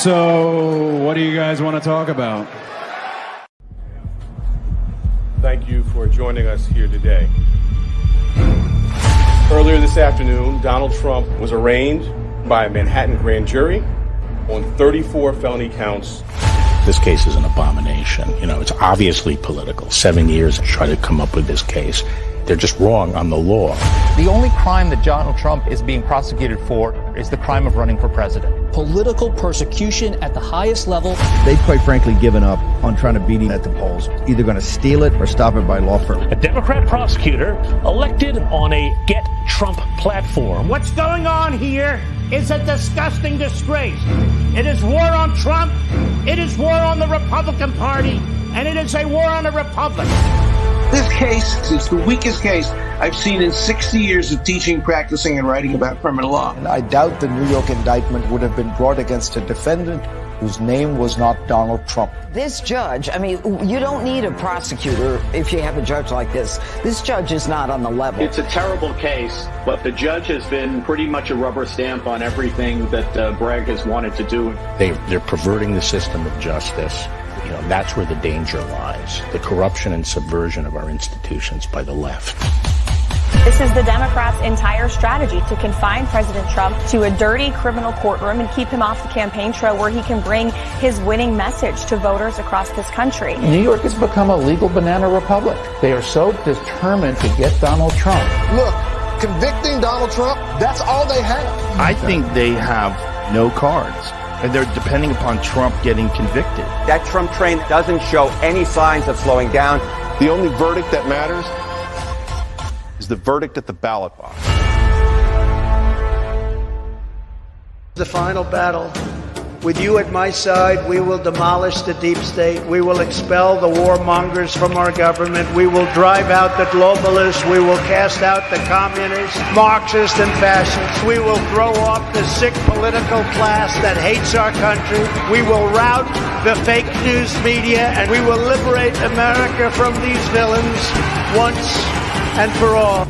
So, what do you guys want to talk about? Thank you for joining us here today. Earlier this afternoon, Donald Trump was arraigned by a Manhattan grand jury on 34 felony counts. This case is an abomination. You know, it's obviously political. 7 years to try to come up with this case. They're just wrong on the law. The only crime that Donald Trump is being prosecuted for is the crime of running for president. Political persecution at the highest level. They've quite frankly given up on trying to beat him at the polls. Either going to steal it or stop it by law firm. A Democrat prosecutor elected on a Get Trump platform. What's going on here is a disgusting disgrace. It is war on Trump, it is war on the Republican Party, and it is a war on the Republic. This case is the weakest case I've seen in 60 years of teaching, practicing, and writing about criminal law. And I doubt the New York indictment would have been brought against a defendant whose name was not Donald Trump. This judge, I mean, you don't need a prosecutor if you have a judge like this. This judge is not on the level. It's a terrible case, but the judge has been pretty much a rubber stamp on everything that Bragg has wanted to do. They're perverting the system of justice. You know, that's where the danger lies. The corruption and subversion of our institutions by the left. This is the Democrats' entire strategy to confine President Trump to a dirty criminal courtroom and keep him off the campaign trail where he can bring his winning message to voters across this country. New York has become a legal banana republic. They are so determined to get Donald Trump. Look, convicting Donald Trump, that's all they have. I think they have no cards, and they're depending upon Trump getting convicted. That Trump train doesn't show any signs of slowing down. The only verdict that matters is the verdict at the ballot box. The final battle. With you at my side, we will demolish the deep state. We will expel the warmongers from our government. We will drive out the globalists. We will cast out the communists, Marxists, and fascists. We will throw off the sick political class that hates our country. We will rout the fake news media, and we will liberate America from these villains once and for all.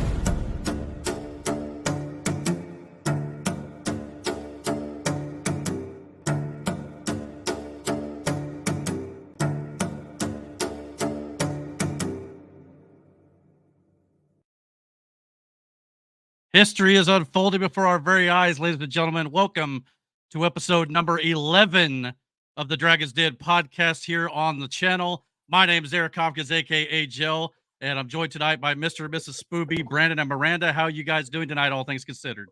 History is unfolding before our very eyes, ladies and gentlemen. Welcome to episode number 11 of the Dragon's Den podcast here on the channel. My name is Eric Hopkins, a.k.a. JEL, and I'm joined tonight by Mr. and Mrs. Spooby, Brandon, and Miranda. How are you guys doing tonight, all things considered?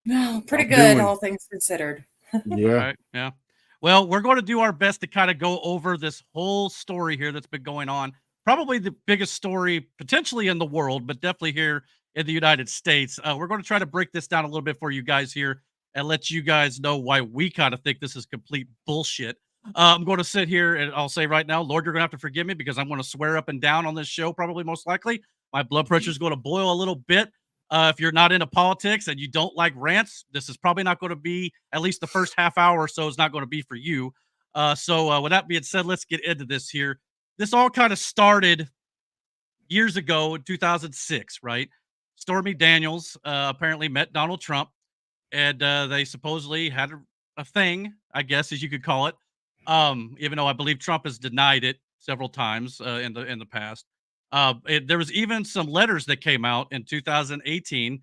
No, pretty good, all things considered. Yeah. All right, yeah. Well, we're going to do our best to kind of go over this whole story here that's been going on. Probably the biggest story potentially in the world, but definitely here in the United States. We're going to try to break this down a little bit for you guys here and let you guys know why we kind of think this is complete bullshit. I'm going to sit here and I'll say right now, Lord, you're going to have to forgive me because I'm going to swear up and down on this show, probably most likely. My blood pressure is going to boil a little bit. If you're not into politics and you don't like rants, this is probably not going to be, at least the first half hour or so is not going to be for you. So with that being said, let's get into this here. This all kind of started years ago in 2006, right? Stormy Daniels apparently met Donald Trump, and they supposedly had a thing, I guess, as you could call it. Even though I believe Trump has denied it several times in the past. There was even some letters that came out in 2018.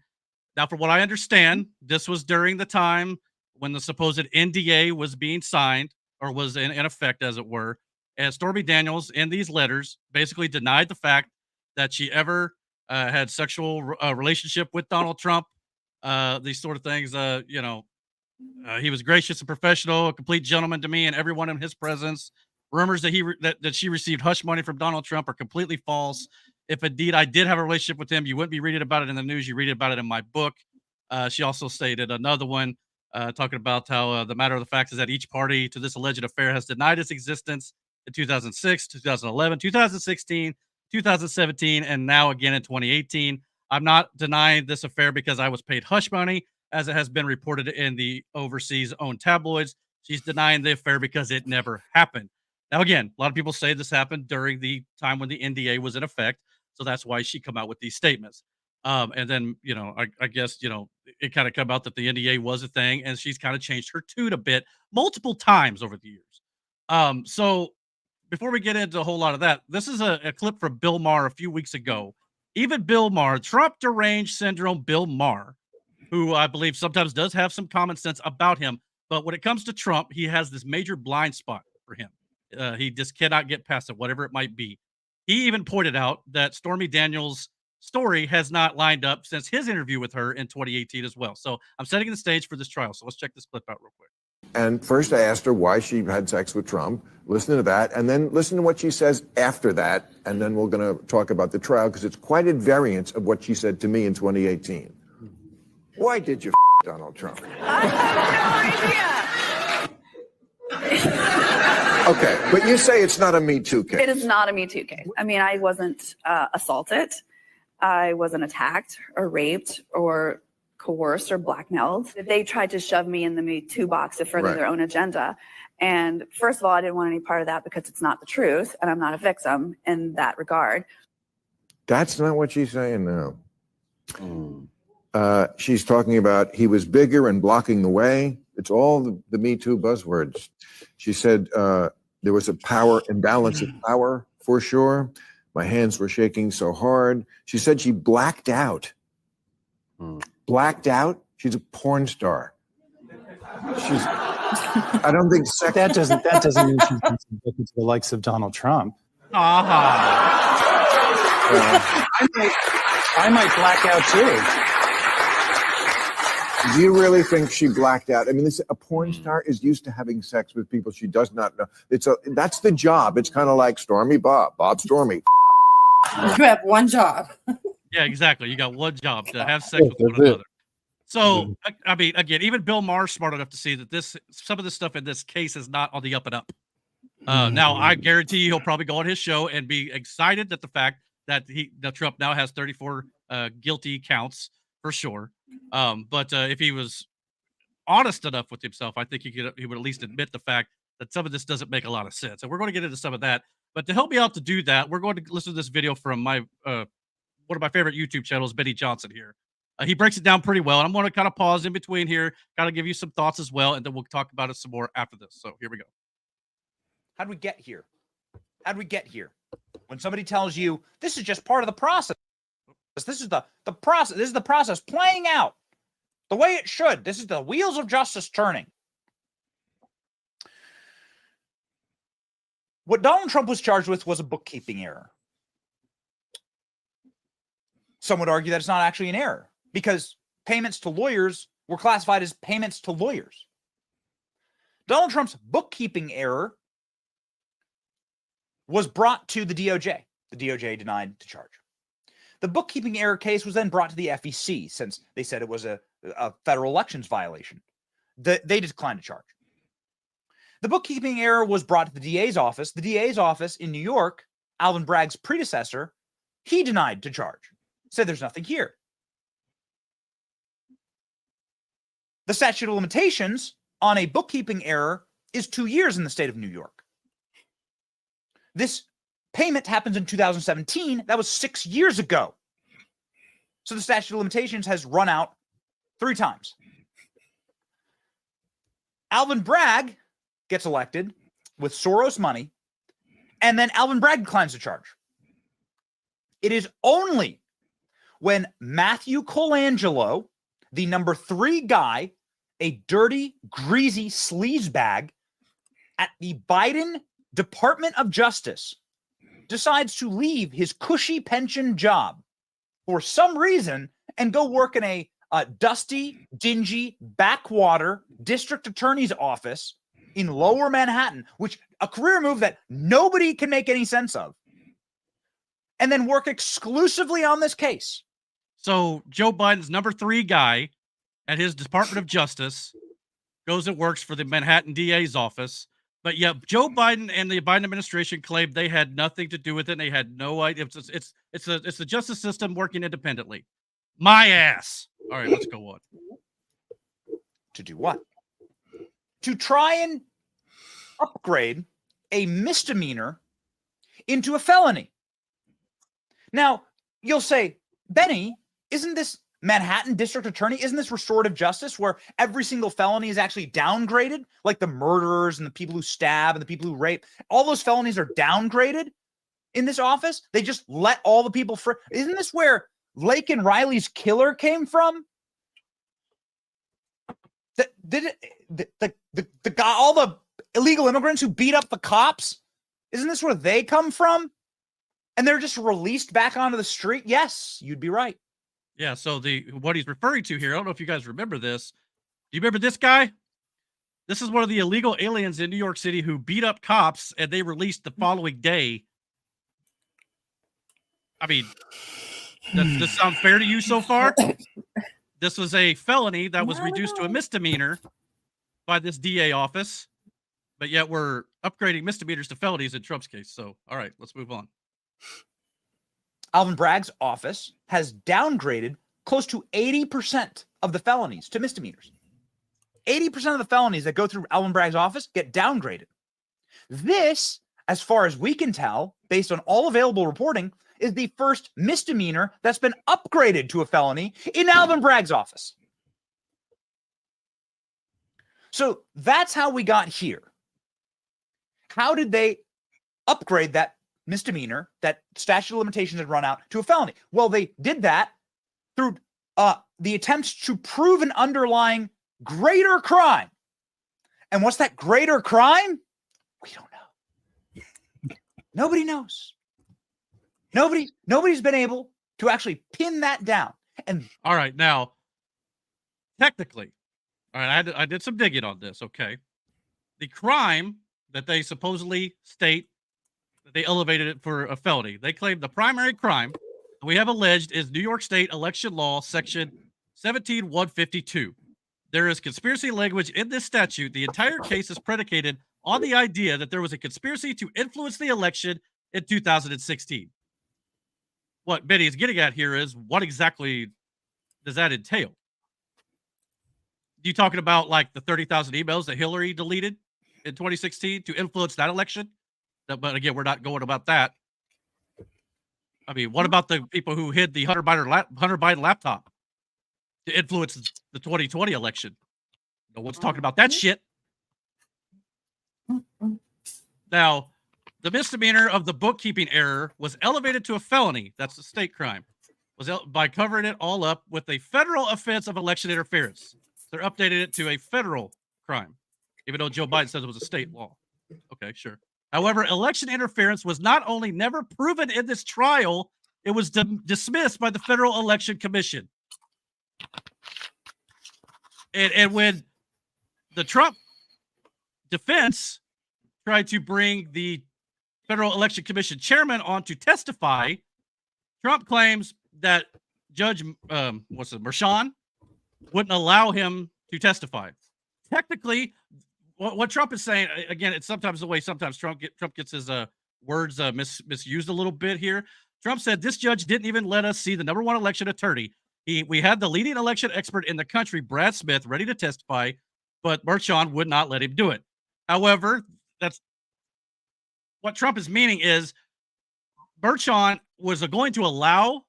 Now, from what I understand, this was during the time when the supposed NDA was being signed, or was in effect, as it were. And Stormy Daniels, in these letters, basically denied the fact that she ever had sexual relationship with Donald Trump. These sort of things, he was gracious and professional, a complete gentleman to me and everyone in his presence. Rumors that that she received hush money from Donald Trump are completely false. If indeed I did have a relationship with him, you wouldn't be reading about it in the news. You read about it in my book. She also stated another one talking about how the matter of the fact is that each party to this alleged affair has denied its existence in 2006, 2011, 2016, 2017, and now again in 2018. I'm not denying this affair because I was paid hush money, as it has been reported in the overseas owned tabloids. She's denying the affair because it never happened. Now, again, a lot of people say this happened during the time when the NDA was in effect. So that's why she come out with these statements. And then, I guess, it kind of come out that the NDA was a thing, and she's kind of changed her tune a bit multiple times over the years. So before we get into a whole lot of that, this is a clip from Bill Maher a few weeks ago. Even Bill Maher, Trump deranged syndrome Bill Maher, who I believe sometimes does have some common sense about him. But when it comes to Trump, he has this major blind spot for him. He just cannot get past it, whatever it might be. He even pointed out that Stormy Daniels' story has not lined up since his interview with her in 2018 as well. So I'm setting the stage for this trial. So let's check this clip out real quick. And first I asked her why she had sex with Trump. Listen to that. And then listen to what she says after that. And then we're going to talk about the trial because it's quite at variance of what she said to me in 2018. Why did you Donald Trump? I have no idea. Okay, but you say it's not a Me Too case. It is not a Me Too case. I mean, I wasn't assaulted. I wasn't attacked or raped or coerced or blackmailed. They tried to shove me in the Me Too box to further their own agenda. And first of all, I didn't want any part of that because it's not the truth, and I'm not a victim in that regard. That's not what she's saying now. She's talking about he was bigger and blocking the way. It's all the Me Too buzzwords. She said there was a power imbalance of power for sure, My hands were shaking so hard. She said she blacked out. Blacked out? She's a porn star. I don't think sex. That doesn't mean she's convicted to the likes of Donald Trump. I might black out too. Do you really think she blacked out? I mean, a porn star is used to having sex with people she does not know. That's the job. It's kind of like Stormy Bob Stormy. You have one job. Yeah, exactly. You got one job to have sex with one another. So, I mean, again, even Bill Maher's smart enough to see that some of the stuff in this case is not on the up and up. Now, I guarantee you he'll probably go on his show and be excited at the fact that Trump now has 34 guilty counts for sure. But if he was honest enough with himself, I think he would at least admit the fact that some of this doesn't make a lot of sense. And we're going to get into some of that. But to help me out to do that, we're going to listen to this video from one of my favorite YouTube channels, Benny Johnson here. He breaks it down pretty well. And I'm going to kind of pause in between here, kind of give you some thoughts as well. And then we'll talk about it some more after this. So here we go. How did we get here? How did we get here? When somebody tells you this is just part of the process, this is the process. This is the process playing out the way it should. This is the wheels of justice turning. What Donald Trump was charged with was a bookkeeping error. Some would argue that it's not actually an error because payments to lawyers were classified as payments to lawyers. Donald Trump's bookkeeping error was brought to the DOJ. The DOJ denied to charge. The bookkeeping error case was then brought to the FEC since they said it was a federal elections violation. They declined to charge. The bookkeeping error was brought to the DA's office. The DA's office in New York, Alvin Bragg's predecessor, he denied to charge. Said there's nothing here. The statute of limitations on a bookkeeping error is 2 years in the state of New York. This payment happens in 2017. That was 6 years ago. So the statute of limitations has run out 3 times. Alvin Bragg gets elected with Soros money, and then Alvin Bragg declines to charge. It is only when Matthew Colangelo, the number 3 guy, a dirty, greasy sleazebag at the Biden Department of Justice, decides to leave his cushy pension job for some reason and go work in a dusty, dingy, backwater district attorney's office in Lower Manhattan, which a career move that nobody can make any sense of, and then work exclusively on this case. So Joe Biden's number 3 guy at his Department of Justice goes and works for the Manhattan DA's office. But yeah, Joe Biden and the Biden administration claimed they had nothing to do with it. And they had no idea. It's the justice system working independently. My ass. All right, let's go on. To do what? To try and upgrade a misdemeanor into a felony. Now, you'll say, Benny, isn't this Manhattan district attorney? Isn't this restorative justice where every single felony is actually downgraded? Like the murderers and the people who stab and the people who rape, all those felonies are downgraded in this office. They just let all the people free. Isn't this where Lake and Riley's killer came from? The guy, all the illegal immigrants who beat up the cops, isn't this where they come from? And they're just released back onto the street? Yes, you'd be right. Yeah, so what he's referring to here, I don't know if you guys remember this. Do you remember this guy? This is one of the illegal aliens in New York City who beat up cops and they released the following day. I mean, does this sound fair to you so far? This was a felony that was reduced to a misdemeanor by this DA office, but yet we're upgrading misdemeanors to felonies in Trump's case. So, all right, let's move on. Alvin Bragg's office has downgraded close to 80% of the felonies to misdemeanors. 80% of the felonies that go through Alvin Bragg's office get downgraded. This, as far as we can tell, based on all available reporting, is the first misdemeanor that's been upgraded to a felony in Alvin Bragg's office. So that's how we got here. How did they upgrade that misdemeanor that statute of limitations had run out to a felony. Well, they did that through the attempts to prove an underlying greater crime. And what's that greater crime? We don't know. Nobody knows. Nobody's been able to actually pin that down. And all right, now, technically, all right, I did some digging on this, okay? The crime that they supposedly state that they elevated it for a felony, they claim the primary crime we have alleged is New York State election law section 17152. There is conspiracy language in this statute. The entire case is predicated on the idea that there was a conspiracy to influence the election in 2016. What Betty is getting at here is what exactly does that entail? You talking about like the 30,000 emails that Hillary deleted in 2016 to influence that election? But again, we're not going about that. I mean, what about the people who hid the Hunter Biden laptop to influence the 2020 election? No one's talking about that shit. Now, the misdemeanor of the bookkeeping error was elevated to a felony. That's a state crime. By covering it all up with a federal offense of election interference. They're updating it to a federal crime, even though Joe Biden says it was a state law. Okay, sure. However, election interference was not only never proven in this trial, it was dismissed by the Federal Election Commission. And when the Trump defense tried to bring the Federal Election Commission chairman on to testify, Trump claims that Judge Merchan wouldn't allow him to testify. Technically, what Trump is saying, again, it's sometimes the way sometimes Trump gets his words misused a little bit here. Trump said this judge didn't even let us see the #1 election attorney. We had the leading election expert in the country, Brad Smith, ready to testify, but Merchan would not let him do it. However, that's what Trump is meaning is Merchan was going to allow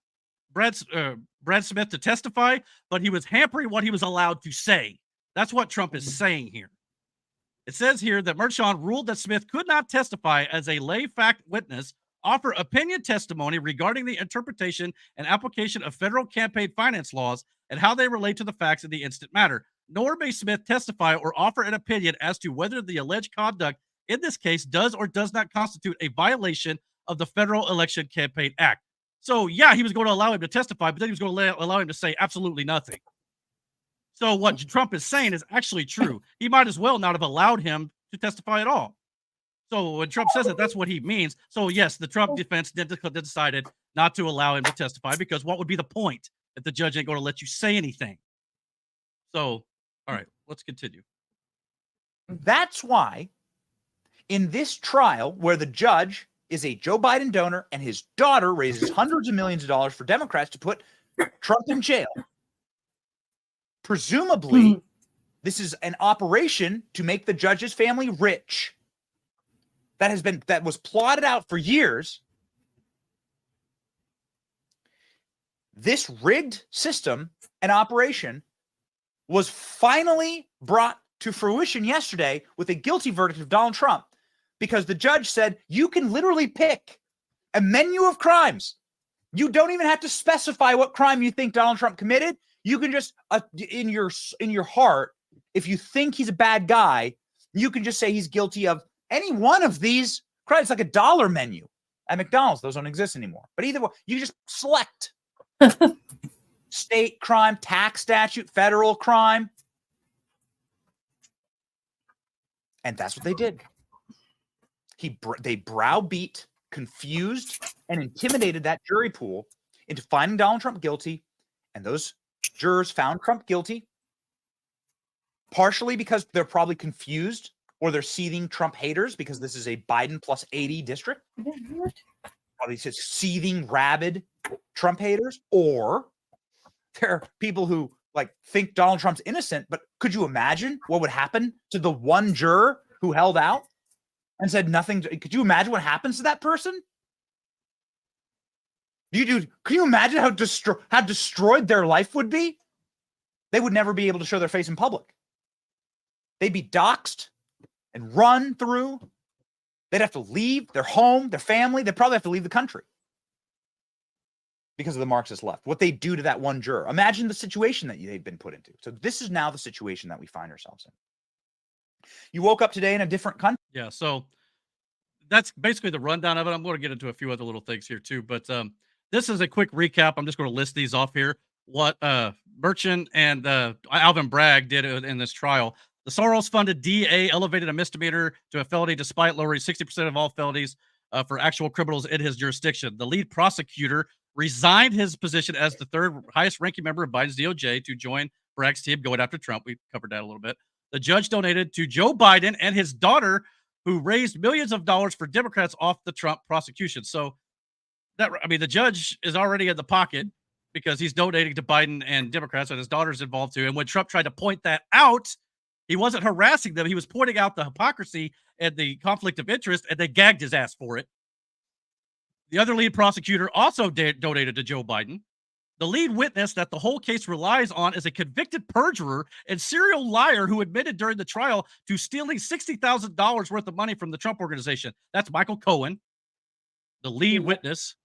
Brad Smith to testify, but he was hampering what he was allowed to say. That's what Trump is saying here. It says here that Merchan ruled that Smith could not testify as a lay fact witness, offer opinion testimony regarding the interpretation and application of federal campaign finance laws and how they relate to the facts in the instant matter. Nor may Smith testify or offer an opinion as to whether the alleged conduct in this case does or does not constitute a violation of the Federal Election Campaign Act. So, yeah, he was going to allow him to testify, but then he was going to allow him to say absolutely nothing. So what Trump is saying is actually true. He might as well not have allowed him to testify at all. So when Trump says it, that's what he means. So yes, the Trump defense decided not to allow him to testify because what would be the point if the judge ain't going to let you say anything? So, all right, let's continue. that's why in this trial where the judge is a Joe Biden donor and his daughter raises hundreds of millions of dollars for Democrats to put Trump in jail, presumably this is an operation to make the judge's family rich that was plotted out for years. This rigged system and operation was finally brought to fruition yesterday with a guilty verdict of Donald Trump, because the judge said you can literally pick a menu of crimes. You don't even have to specify what crime you think Donald Trump committed. You can just in your heart, if you think he's a bad guy, you can just say he's guilty of any one of these crimes. It's like a dollar menu at McDonald's. Those don't exist anymore. But either way, you just select state crime, tax statute, federal crime. And that's what they did. They browbeat, confused, and intimidated that jury pool into finding Donald Trump guilty. And those jurors found Trump guilty, partially because they're probably confused or they're seething Trump haters because this is a Biden plus 80 district. Probably just seething, rabid Trump haters, or there are people who think Donald Trump's innocent. But could you imagine what would happen to the one juror who held out and said nothing? Could you imagine what happens to that person? Can you imagine how destroyed their life would be? They would never be able to show their face in public. They'd be doxxed and run through They'd have to leave their home, their family. They'd probably have to leave the country because of the Marxist left. What they do to that one juror. Imagine the situation that they've been put into. So this is now the situation that we find ourselves in. You woke up today in a different country. Yeah, so that's basically the rundown of it. I'm going to get into a few other little things here too, but this is a quick recap. I'm just going to list these off here. What Merchant and Alvin Bragg did in this trial. The Soros-funded DA elevated a misdemeanor to a felony despite lowering 60% of all felonies for actual criminals in his jurisdiction. The lead prosecutor resigned his position as the third highest ranking member of Biden's DOJ to join Bragg's team going after Trump. We covered that a little bit. The judge donated to Joe Biden and his daughter, who raised millions of dollars for Democrats off the Trump prosecution. So that, I mean, the judge is already in the pocket because he's donating to Biden and Democrats, and his daughter's involved too. And when Trump tried to point that out, he wasn't harassing them. He was pointing out the hypocrisy and the conflict of interest, and they gagged his ass for it. The other lead prosecutor also donated to Joe Biden. The lead witness that the whole case relies on is a convicted perjurer and serial liar who admitted during the trial to stealing $60,000 worth of money from the Trump organization. That's Michael Cohen, the lead witness.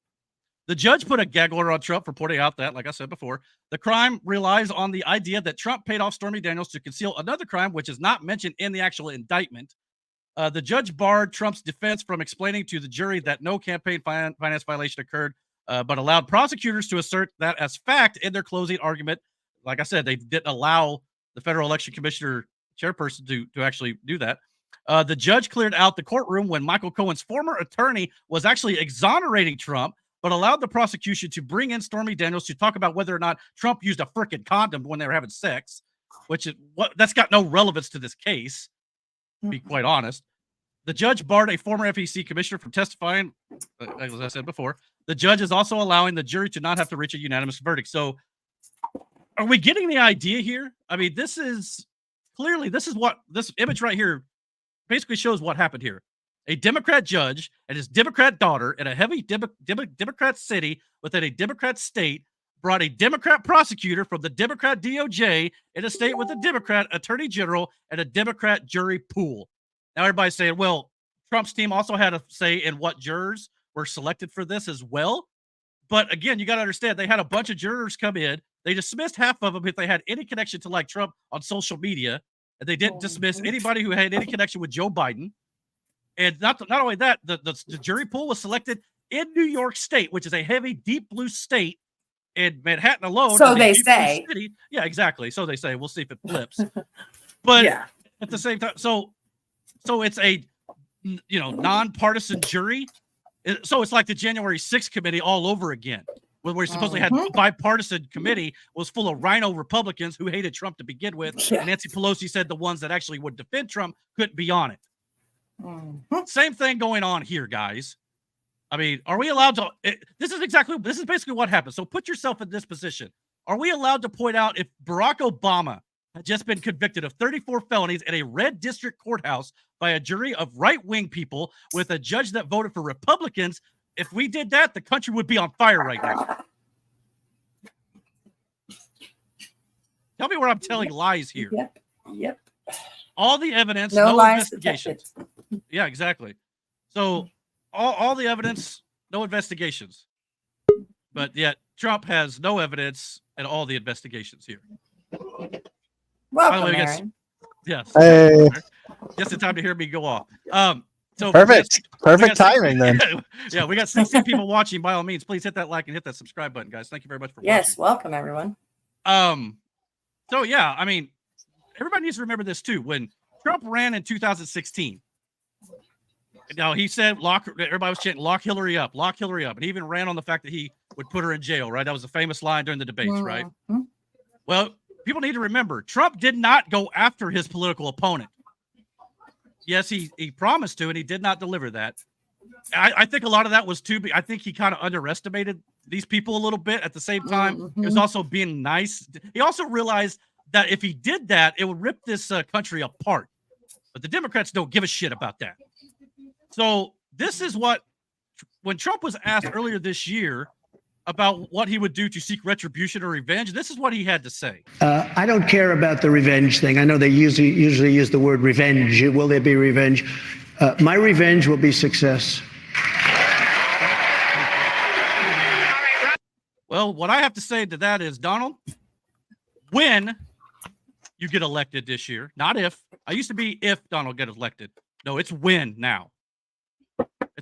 The judge put a gag order on Trump for pointing out that, like I said before, the crime relies on the idea that Trump paid off Stormy Daniels to conceal another crime, which is not mentioned in the actual indictment. The judge barred Trump's defense from explaining to the jury that no campaign finance violation occurred, but allowed prosecutors to assert that as fact in their closing argument. Like I said, they didn't allow the Federal Election Commissioner chairperson to actually do that. The judge cleared out the courtroom when Michael Cohen's former attorney was actually exonerating Trump, but allowed the prosecution to bring in Stormy Daniels to talk about whether or not Trump used a frickin' condom when they were having sex, which is that's got no relevance to this case, to be quite honest. The judge barred a former FEC commissioner from testifying, as I said before. The judge is also allowing the jury to not have to reach a unanimous verdict. So are we getting the idea here? I mean, this is what this image right here basically shows what happened here. A Democrat judge and his Democrat daughter in a heavy Democrat city within a Democrat state brought a Democrat prosecutor from the Democrat DOJ in a state with a Democrat attorney general and a Democrat jury pool. Now everybody's saying, well, Trump's team also had a say in what jurors were selected for this as well. But again, you got to understand, they had a bunch of jurors come in. They dismissed half of them if they had any connection to like Trump on social media, and they didn't dismiss anybody who had any connection with Joe Biden. And not only that, the jury pool was selected in New York State, which is a heavy, deep blue state, in Manhattan alone. So they say. Yeah, exactly. So they say. We'll see if it flips. But at the same time, so it's a nonpartisan jury. So it's like the January 6th committee all over again, where we supposedly had a bipartisan committee was full of rhino Republicans who hated Trump to begin with. Yeah. Nancy Pelosi said the ones that actually would defend Trump couldn't be on it. Same thing going on here, guys. I mean, are we allowed to? This is basically what happened. So put yourself in this position. Are we allowed to point out if Barack Obama had just been convicted of 34 felonies in a red district courthouse by a jury of right-wing people with a judge that voted for Republicans? If we did that, the country would be on fire right now. Tell me where I'm telling lies here. Yep. All the evidence, no lies investigations. Yeah, exactly. So all the evidence, no investigations. But yet Trump has no evidence and all the investigations here. Welcome, Aaron. Yes. Hey. Just in time to hear me go off. So perfect timing then. Yeah, we got 16 people watching. By all means, please hit that like and hit that subscribe button, guys. Thank you very much for watching. Yes, welcome everyone. So yeah, I mean, everybody needs to remember this too. When Trump ran in 2016, now he said everybody was chanting lock Hillary up, and he even ran on the fact that he would put her in jail, right? That was a famous line during the debates, right? Well, people need to remember Trump did not go after his political opponent. Yes, he promised to, and he did not deliver that. I think a lot of that was I think he kind of underestimated these people a little bit. At the same time, he was also being nice. He also realized that if he did that, it would rip this country apart. But the Democrats don't give a shit about that. So this is when Trump was asked earlier this year about what he would do to seek retribution or revenge, this is what he had to say. I don't care about the revenge thing. I know they usually use the word revenge. Will there be revenge? My revenge will be success. Well, what I have to say to that is, Donald, when you get elected this year, not if. I used to be if Donald get elected. No, it's when now.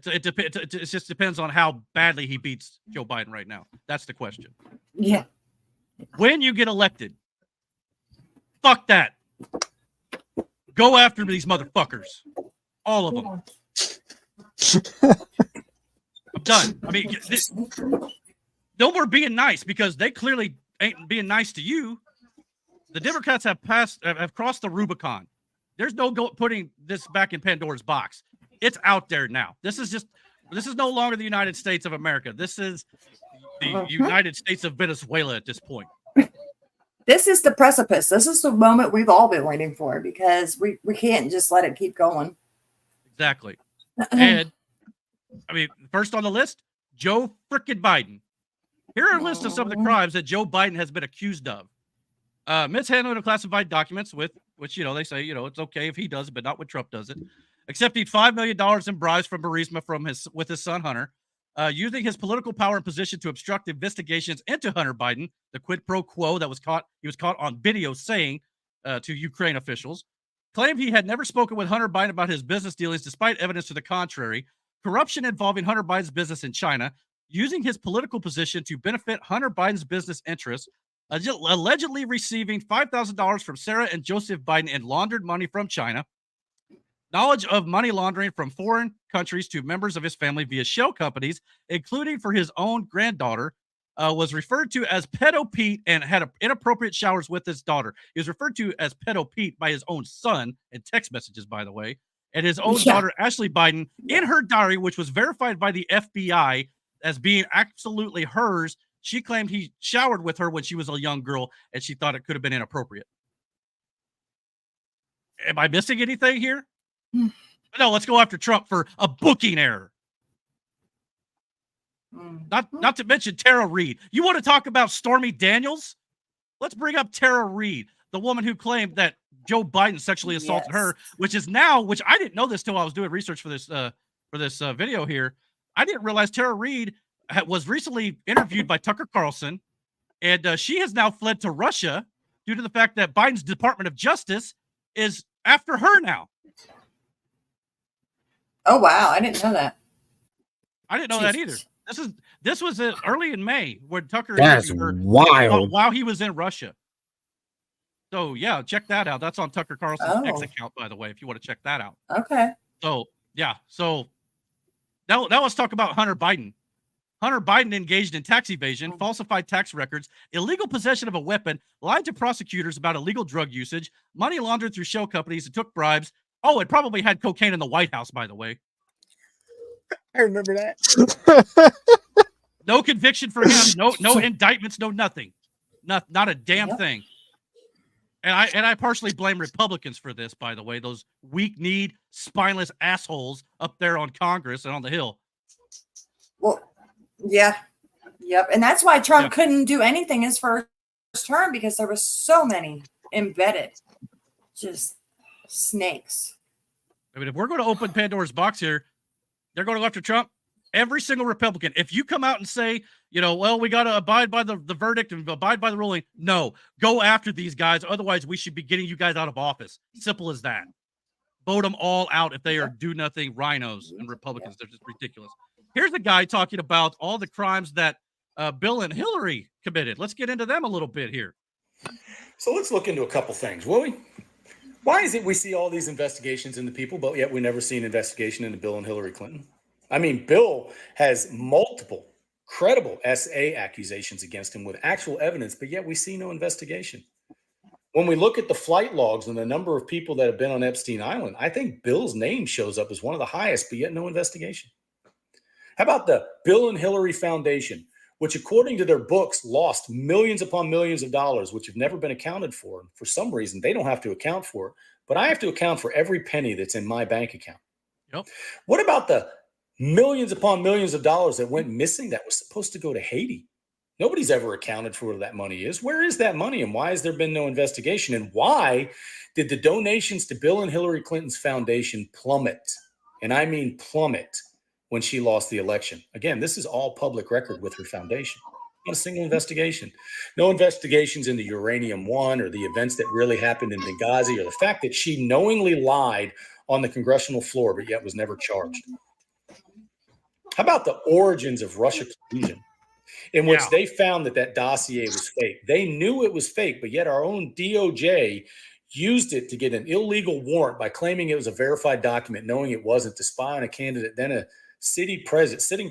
It just depends on how badly he beats Joe Biden right now. That's the question. Yeah. When you get elected, fuck that. Go after these motherfuckers. All of them. I'm done. I mean, no more being nice, because they clearly ain't being nice to you. The Democrats have crossed the Rubicon. There's no putting this back in Pandora's box. It's out there now. This is no longer the United States of America. This is the United States of Venezuela at this point. This is the precipice. This is the moment we've all been waiting for, because we can't just let it keep going. Mistakes. And I mean, first on the list, Joe frickin' Biden. Here are a list of some of the crimes that Joe Biden has been accused of. Mishandling of classified documents, which, they say, it's okay if he does it, but not when Trump does it. Accepting $5 million in bribes from Burisma with his son, Hunter. Using his political power and position to obstruct investigations into Hunter Biden, the quid pro quo he was caught on video saying to Ukraine officials. Claimed he had never spoken with Hunter Biden about his business dealings, despite evidence to the contrary. Corruption involving Hunter Biden's business in China. Using his political position to benefit Hunter Biden's business interests. Allegedly receiving $5,000 from Sarah and Joseph Biden in laundered money from China. Knowledge of money laundering from foreign countries to members of his family via shell companies, including for his own granddaughter, was referred to as Pedo Pete and had inappropriate showers with his daughter. He was referred to as Pedo Pete by his own son in text messages, by the way, and his own daughter, Ashley Biden, in her diary, which was verified by the FBI as being absolutely hers. She claimed he showered with her when she was a young girl, and she thought it could have been inappropriate. Am I missing anything here? No, let's go after Trump for a booking error. Not to mention Tara Reid. You want to talk about Stormy Daniels? Let's bring up Tara Reid, the woman who claimed that Joe Biden sexually assaulted her, which I didn't know this till I was doing research for this video here. I didn't realize Tara Reid was recently interviewed by Tucker Carlson, and she has now fled to Russia due to the fact that Biden's Department of Justice is after her now. Oh, wow. I didn't know that. I didn't know that either. This was early in May when Tucker That's interviewed her wild. while he was in Russia. So, yeah, check that out. That's on Tucker Carlson's X account, by the way, if you want to check that out. Okay. So, yeah. So, now let's talk about Hunter Biden. Hunter Biden engaged in tax evasion, falsified tax records, illegal possession of a weapon, lied to prosecutors about illegal drug usage, money laundered through shell companies, and took bribes. Oh, it probably had cocaine in the White House, by the way. I remember that. No conviction for him. No indictments. No nothing. Not a damn thing. And I partially blame Republicans for this, by the way. Those weak-kneed, spineless assholes up there on Congress and on the Hill. Well, yeah. Yep. And that's why Trump couldn't do anything his first term, because there was so many embedded just snakes. I mean, if we're going to open Pandora's box here, they're going to go after Trump. Every single Republican. If you come out and say, well, we got to abide by the verdict and abide by the ruling. No, go after these guys. Otherwise, we should be getting you guys out of office. Simple as that. Vote them all out if they are do-nothing rhinos and Republicans. They're just ridiculous. Here's a guy talking about all the crimes that Bill and Hillary committed. Let's get into them a little bit here. So let's look into a couple things, will we? Why is it we see all these investigations into people, but yet we never see an investigation into Bill and Hillary Clinton? I mean, Bill has multiple credible SA accusations against him with actual evidence, but yet we see no investigation. When we look at the flight logs and the number of people that have been on Epstein Island, I think Bill's name shows up as one of the highest, but yet no investigation. How about the Bill and Hillary Foundation, which according to their books lost millions upon millions of dollars, which have never been accounted for. For some reason, they don't have to account for it, but I have to account for every penny that's in my bank account. Yep. What about the millions upon millions of dollars that went missing that was supposed to go to Haiti? Nobody's ever accounted for where that money is. Where is that money, and why has there been no investigation? And why did the donations to Bill and Hillary Clinton's foundation plummet? and I mean plummet, when she lost the election. Again, this is all public record with her foundation. Not a single investigation. No investigations into Uranium One or the events that really happened in Benghazi, or the fact that she knowingly lied on the congressional floor, but yet was never charged. How about the origins of Russia collusion, in which they found that dossier was fake? They knew it was fake, but yet our own DOJ used it to get an illegal warrant by claiming it was a verified document, knowing it wasn't, to spy on a candidate, then a sitting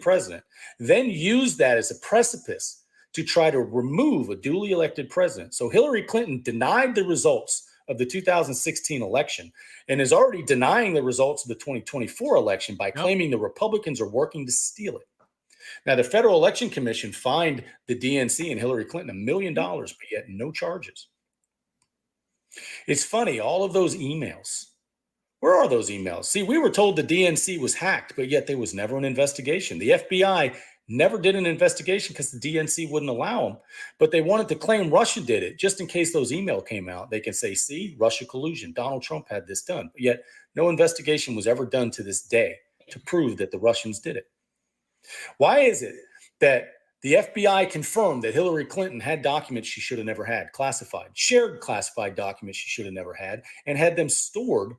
president, then used that as a precipice to try to remove a duly elected president. So Hillary Clinton denied the results of the 2016 election and is already denying the results of the 2024 election by claiming the Republicans are working to steal it. Now, the Federal Election Commission fined the DNC and Hillary Clinton $1 million, but yet no charges. It's funny, all of those emails. Where are those emails? See, we were told the DNC was hacked, but yet there was never an investigation. The FBI never did an investigation because the DNC wouldn't allow them, but they wanted to claim Russia did it just in case those emails came out. They can say, see, Russia collusion. Donald Trump had this done, but yet no investigation was ever done to this day to prove that the Russians did it. Why is it that the FBI confirmed that Hillary Clinton had documents she should have never had, classified, shared classified documents she should have never had, and had them stored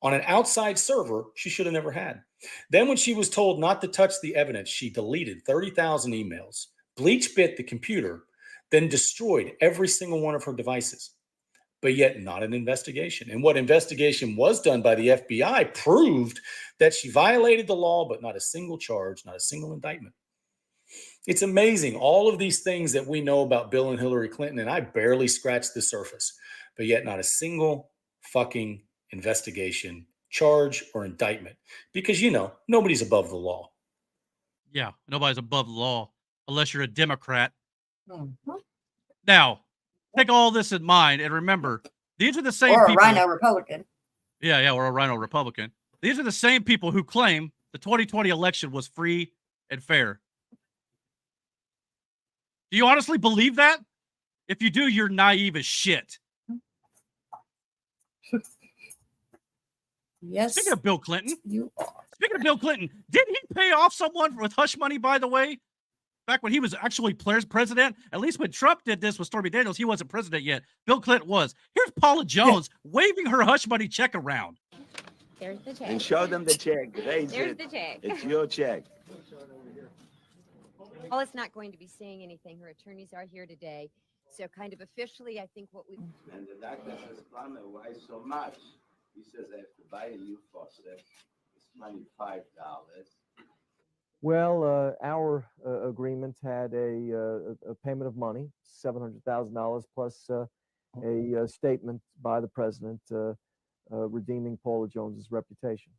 on an outside server she should have never had? Then when she was told not to touch the evidence, she deleted 30,000 emails, bleach bit the computer, then destroyed every single one of her devices, but yet not an investigation. And what investigation was done by the FBI proved that she violated the law, but not a single charge, not a single indictment. It's amazing, all of these things that we know about Bill and Hillary Clinton, and I barely scratched the surface, but yet not a single fucking investigation, charge, or indictment, because, you know, nobody's above the law. Yeah, nobody's above the law unless you're a Democrat. Now, take all this in mind and remember, these are the same or a people. rhino Republican. Yeah, or a rhino Republican. These are the same people who claim the 2020 election was free and fair. Do you honestly believe that? If you do, you're naive as shit. Yes. Speaking of Bill Clinton, you are. Speaking of Bill Clinton, didn't he pay off someone with hush money, by the way? Back when he was actually president, at least when Trump did this with Stormy Daniels, he wasn't president yet. Bill Clinton was. Here's Paula Jones waving her hush money check around. There's the check. And show them the check. There's the check. It's your check. Paula's not going to be saying anything. Her attorneys are here today. So kind of officially, I think what we... And the doctor says, Plummer, why so much? He says, I have to buy a new faucet. It's $25. Well, our agreement had a payment of money, $700,000 plus a statement by the president redeeming Paula Jones's reputation.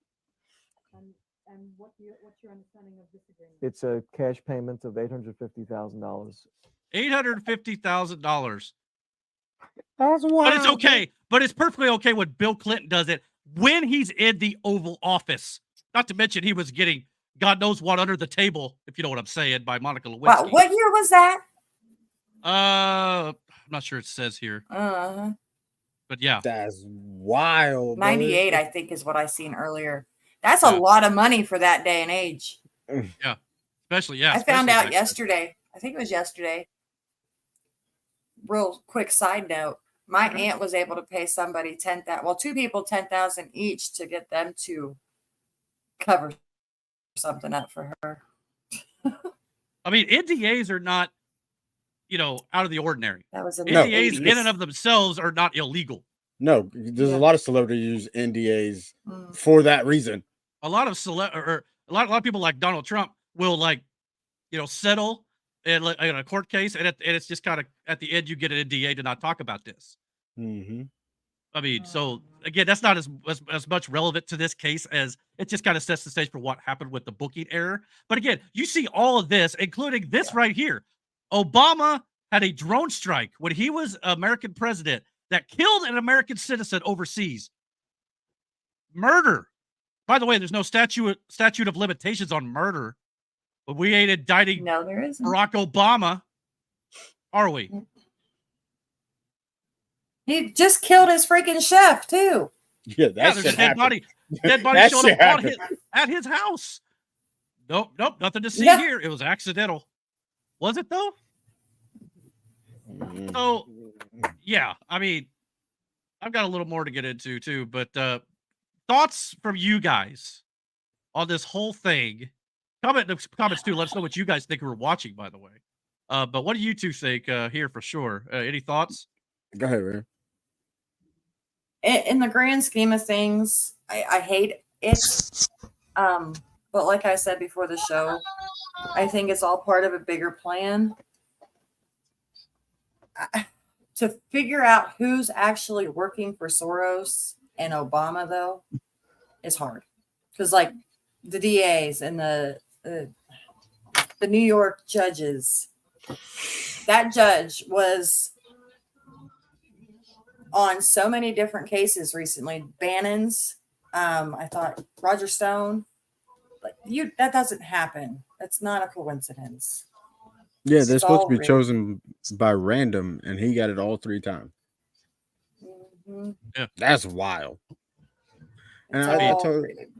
And what's your understanding of this agreement? It's a cash payment of $850,000. $850,000. That's wild. But it's okay. But it's perfectly okay when Bill Clinton does it when he's in the Oval Office. Not to mention he was getting God knows what under the table, if you know what I'm saying, by Monica Lewinsky. Wow, what year was that? I'm not sure it says here. But yeah. That's wild. 98, I think, is what I seen earlier. That's a lot of money for that day and age. Yeah. Especially, yeah. I found out yesterday. I think it was yesterday. Real quick side note. My aunt was able to pay somebody $10,000. Well, two people $10,000 each to get them to cover something up for her. I mean, NDAs are not, out of the ordinary. That was NDAs in and of themselves are not illegal. No, there's a lot of celebrities use NDAs for that reason. A lot of a lot of people like Donald Trump will settle in a court case, and it's just kind of at the end you get an NDA to not talk about this. Mm-hmm. I mean, so again, that's not as much relevant to this case as it just kind of sets the stage for what happened with the booking error. But again, you see all of this, including this right here. Obama had a drone strike when he was American president that killed an American citizen overseas. Murder. By the way, there's no statute of limitations on murder. But we ain't indicting there isn't. Barack Obama, are we? He just killed his freaking chef too. Yeah, there's a dead body. Dead body That showed shit up happened. at his house. Nope, nothing to see Yeah. here. It was accidental. Was it though? So, yeah, I mean, I've got a little more to get into too, but thoughts from you guys on this whole thing. Comment in the comments too. Let us know what you guys think who are watching, by the way. But what do you two think here for sure? Any thoughts? Go ahead, man. In the grand scheme of things, I hate it. But like I said before the show, I think it's all part of a bigger plan. To figure out who's actually working for Soros and Obama, though, is hard. Because, like, the DAs and the New York judges, that judge was on so many different cases recently. Bannon's, I thought Roger Stone. Like, that doesn't happen. That's not a coincidence. Yeah, they're It's supposed all to be rigged. chosen by random, and he got it all 3 times. Mhm. Yeah, that's wild. And It's I all told rigged.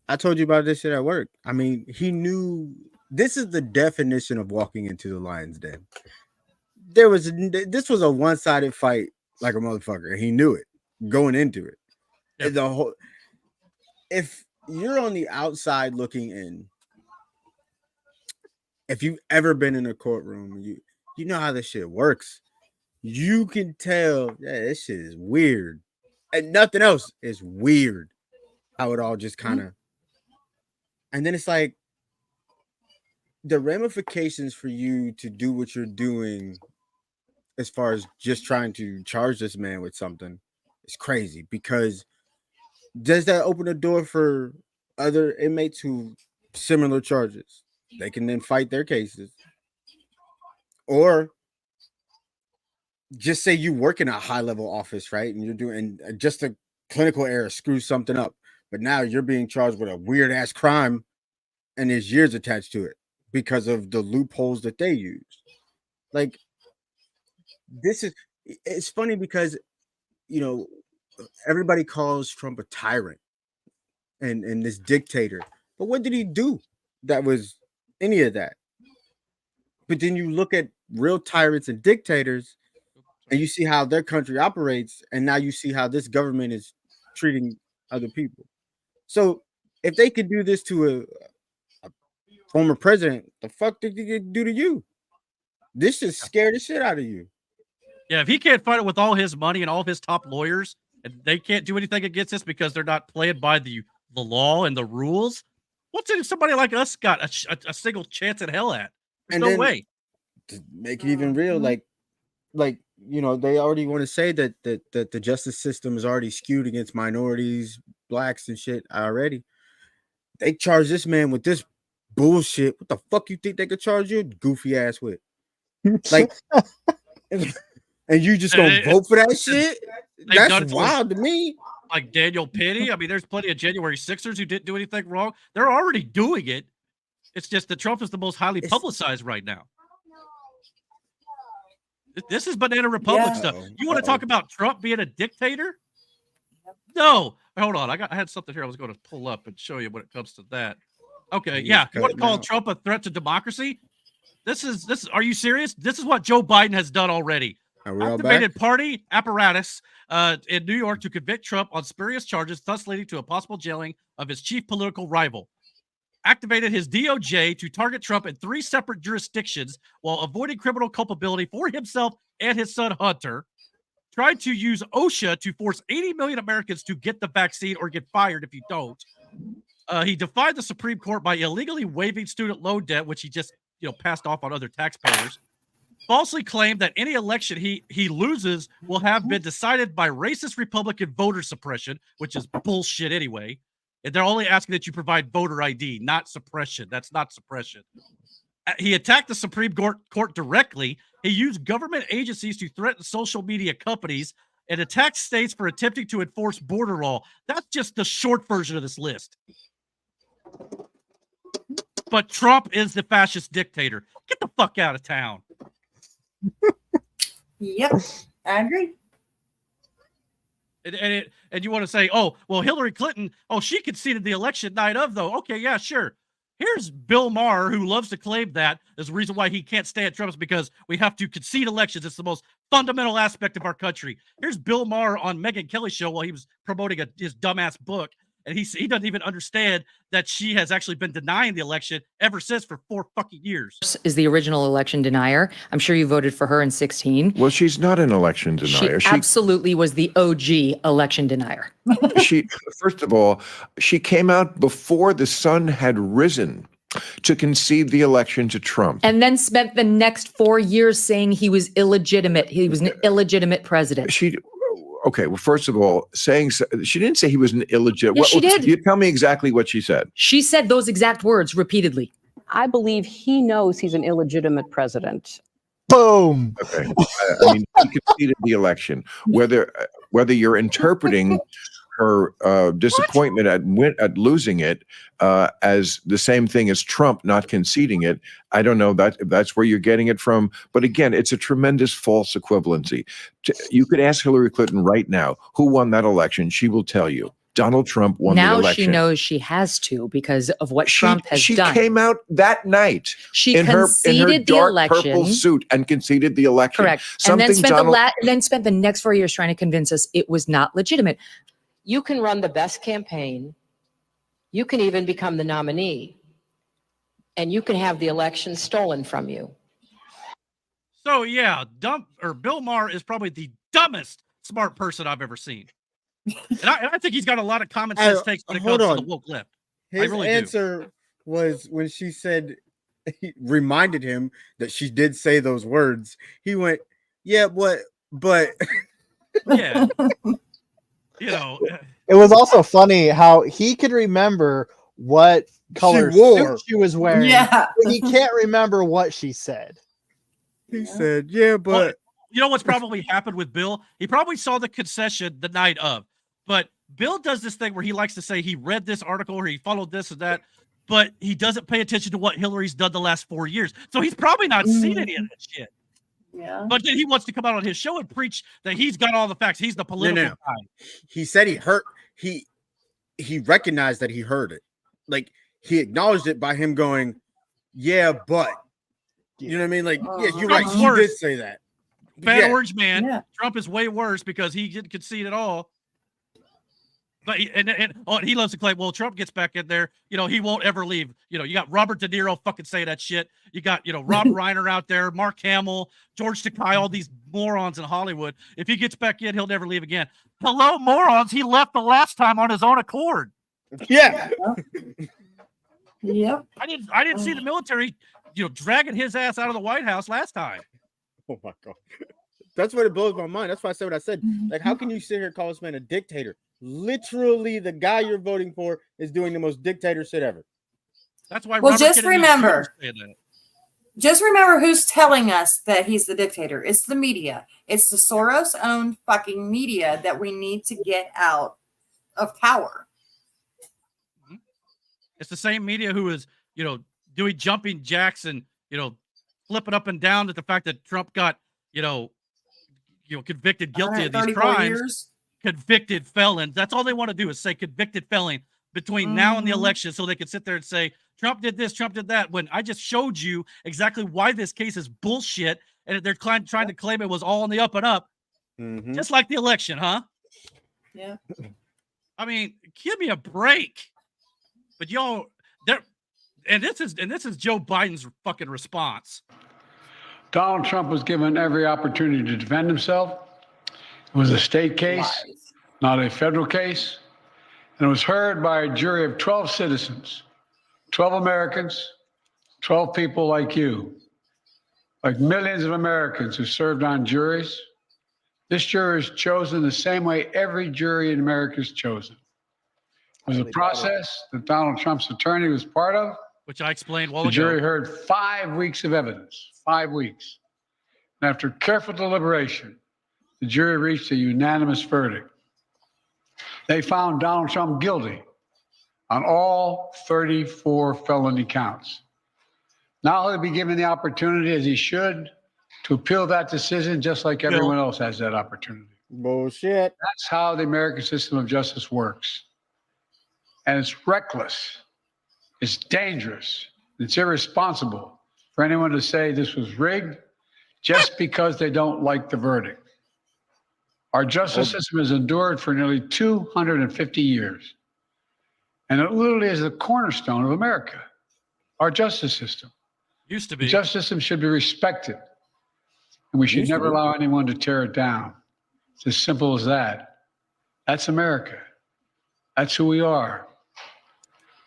I told you about this shit at work. I mean, he knew this is the definition of walking into the lion's den. This was a one-sided fight like a motherfucker. He knew it going into it. Yep. The whole, if you're on the outside looking in, if you've ever been in a courtroom, you know how this shit works. You can tell, yeah, this shit is weird. And nothing else is weird. How it all just kind of, and then it's like the ramifications for you to do what you're doing as far as just trying to charge this man with something is crazy, because does that open a door for other inmates who similar charges? They can then fight their cases. Or just say you work in a high-level office, right? And you're doing just a clinical error, screw something up. But now you're being charged with a weird-ass crime and there's years attached to it because of the loopholes that they use. Like, it's funny because, you know, everybody calls Trump a tyrant and this dictator. But what did he do that was any of that? But then you look at real tyrants and dictators and you see how their country operates, and now you see how this government is treating other people. So if they could do this to a former president, the fuck did they do to you? This just scared the shit out of you. Yeah, if he can't fight it with all his money and all of his top lawyers, and they can't do anything against this because they're not playing by the law and the rules, what's it if somebody like us got a single chance at hell at? There's no way. To make it even real, like you know, they already want to say that the justice system is already skewed against minorities, blacks, and shit already. They charge this man with this bullshit. What the fuck you think they could charge you, goofy ass, with? Like, and you just gonna vote for that shit? That's wild to me. Like Daniel Penny. I mean, there's plenty of January 6ers who didn't do anything wrong. They're already doing it. It's just that Trump is the most highly publicized right now. This is banana republic stuff. You want to talk about Trump being a dictator? No. Hold on. I had something here I was going to pull up and show you when it comes to that. Okay. Yeah. You want to call Trump a threat to democracy? This is are you serious? This is what Joe Biden has done already. Activated party apparatus in New York to convict Trump on spurious charges, thus leading to a possible jailing of his chief political rival. Activated his DOJ to target Trump in 3 separate jurisdictions while avoiding criminal culpability for himself and his son Hunter. Tried to use OSHA to force 80 million Americans to get the vaccine or get fired if you don't. He defied the Supreme Court by illegally waiving student loan debt, which he just passed off on other taxpayers. Falsely claimed that any election he loses will have been decided by racist Republican voter suppression, which is bullshit anyway. And they're only asking that you provide voter ID, not suppression. That's not suppression. He attacked the Supreme Court directly. He used government agencies to threaten social media companies and attacked states for attempting to enforce border law. That's just the short version of this list. But Trump is the fascist dictator. Get the fuck out of town. Yep, I agree. And you want to say, oh, well, Hillary Clinton, oh, she conceded the election night of, though. Okay, yeah, sure. Here's Bill Maher, who loves to claim that as the reason why he can't stay at Trump's because we have to concede elections. It's the most fundamental aspect of our country. Here's Bill Maher on Megyn Kelly's show while he was promoting his dumbass book. And he doesn't even understand that she has actually been denying the election ever since for 4 fucking years. Is the original election denier. I'm sure you voted for her in 2016. Well, she's not an election denier. She absolutely was the OG election denier. First of all, she came out before the sun had risen to concede the election to Trump. And then spent the next 4 years saying he was illegitimate. He was an illegitimate president. Okay, well, first of all, she didn't say he was an illegitimate. Yes, she did. You tell me exactly what she said. She said those exact words repeatedly. I believe he knows he's an illegitimate president. Boom. Okay, I mean, he conceded the election. Whether you're interpreting her disappointment at losing it as the same thing as Trump not conceding it, I don't know if that's where you're getting it from. But again, it's a tremendous false equivalency. You could ask Hillary Clinton right now who won that election. She will tell you Donald Trump won the election. Now she knows she has to because of what Trump has done. She came out that night in her dark purple suit and conceded the election. Correct. And then spent the next 4 years trying to convince us it was not legitimate. You can run the best campaign. You can even become the nominee. And you can have the election stolen from you. So yeah, Bill Maher is probably the dumbest smart person I've ever seen. And I think he's got a lot of common sense takes when it comes to the woke left. His answer was when she said, he reminded him that she did say those words. He went, yeah, but yeah. You know, it was also funny how he could remember what color suit she was wearing. Yeah. But he can't remember what she said. He said, yeah, but well, you know what's probably happened with Bill? He probably saw the concession the night of. But Bill does this thing where he likes to say he read this article or he followed this or that, but he doesn't pay attention to what Hillary's done the last 4 years. So he's probably not seen any of that shit. Yeah. But then he wants to come out on his show and preach that he's got all the facts. He's the political guy. He said he recognized that he heard it. Like he acknowledged it by him going, yeah, but you know what I mean? Like, yeah, you're right. He did say that. Bad Orange Man. Yeah. Trump is way worse because he didn't concede at all. But he loves to claim, well, Trump gets back in there, you know, he won't ever leave. You know, you got Robert De Niro fucking say that shit. You got, you know, Rob Reiner out there, Mark Hamill, George Takei, all these morons in Hollywood. If he gets back in, he'll never leave again. Hello, morons. He left the last time on his own accord. Yeah. Yep. I didn't see the military, you know, dragging his ass out of the White House last time. Oh my God. That's what it blows my mind. That's why I said what I said. Like, how can you sit here and call this man a dictator? Literally, the guy you're voting for is doing the most dictator shit ever. That's why. Well, just remember who's telling us that he's the dictator. It's the media. It's the Soros-owned fucking media that we need to get out of power. It's the same media who is, you know, doing jumping jacks and, you know, flipping up and down at the fact that Trump got, you know, convicted guilty of these crimes. Years. Convicted felon. That's all they want to do is say convicted felon between now and the election so they can sit there and say Trump did this, Trump did that, when I just showed you exactly why this case is bullshit and they're trying to claim it was all on the up and up. Just like the election, huh? Yeah. I mean, give me a break. But y'all, this is Joe Biden's fucking response. Donald Trump was given every opportunity to defend himself. It was a state case, not a federal case, and it was heard by a jury of 12 citizens, 12 Americans, 12 people like you, like millions of Americans who served on juries. This jury is chosen the same way every jury in America is chosen. It was a process that Donald Trump's attorney was part of, which I explained while ago. The jury heard 5 weeks of evidence, 5 weeks. And after careful deliberation, the jury reached a unanimous verdict. They found Donald Trump guilty on all 34 felony counts. Now he'll be given the opportunity, as he should, to appeal that decision just like everyone else has that opportunity. Bullshit. That's how the American system of justice works. And it's reckless. It's dangerous. It's irresponsible for anyone to say this was rigged just because they don't like the verdict. Our justice system has endured for nearly 250 years. And it literally is the cornerstone of America, our justice system. Used to be. The justice system should be respected. And we should never allow anyone to tear it down. It's as simple as that. That's America. That's who we are.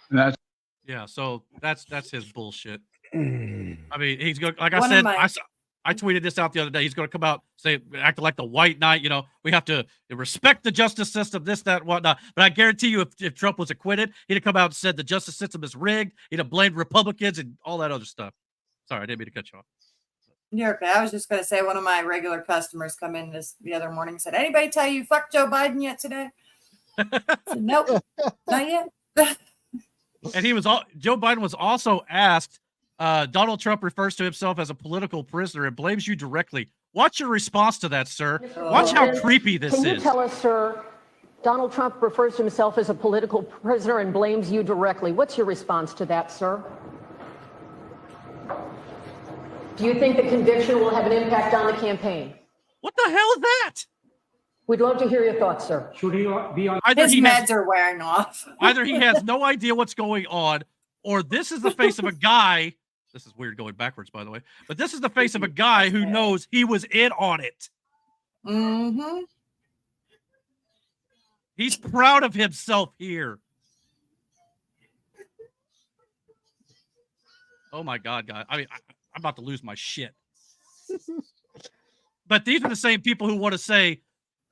And that's Yeah, so that's his bullshit. I mean, he's going, like I One of said, my- I tweeted this out the other day. He's going to come out, say, acting like the white knight. You know, we have to respect the justice system, this, that, whatnot. But I guarantee you, if Trump was acquitted, he'd have come out and said the justice system is rigged. He'd have blamed Republicans and all that other stuff. Sorry, I didn't mean to cut you off. You're okay. I was just going to say one of my regular customers come in the other morning and said, anybody tell you fuck Joe Biden yet today? I said, nope, not yet. And Joe Biden was also asked, Donald Trump refers to himself as a political prisoner and blames you directly. What's your response to that, sir? Watch how creepy this is. Can you tell us, sir, Donald Trump refers to himself as a political prisoner and blames you directly. What's your response to that, sir? Do you think the conviction will have an impact on the campaign? What the hell is that? We'd love to hear your thoughts, sir. Should he be on? His meds are wearing off. Either he has no idea what's going on, or this is the face of a guy. This is weird going backwards, by the way. But this is the face of a guy who knows he was in on it. Mm-hmm. He's proud of himself here. Oh my God, guys. I mean, I'm about to lose my shit. But these are the same people who want to say,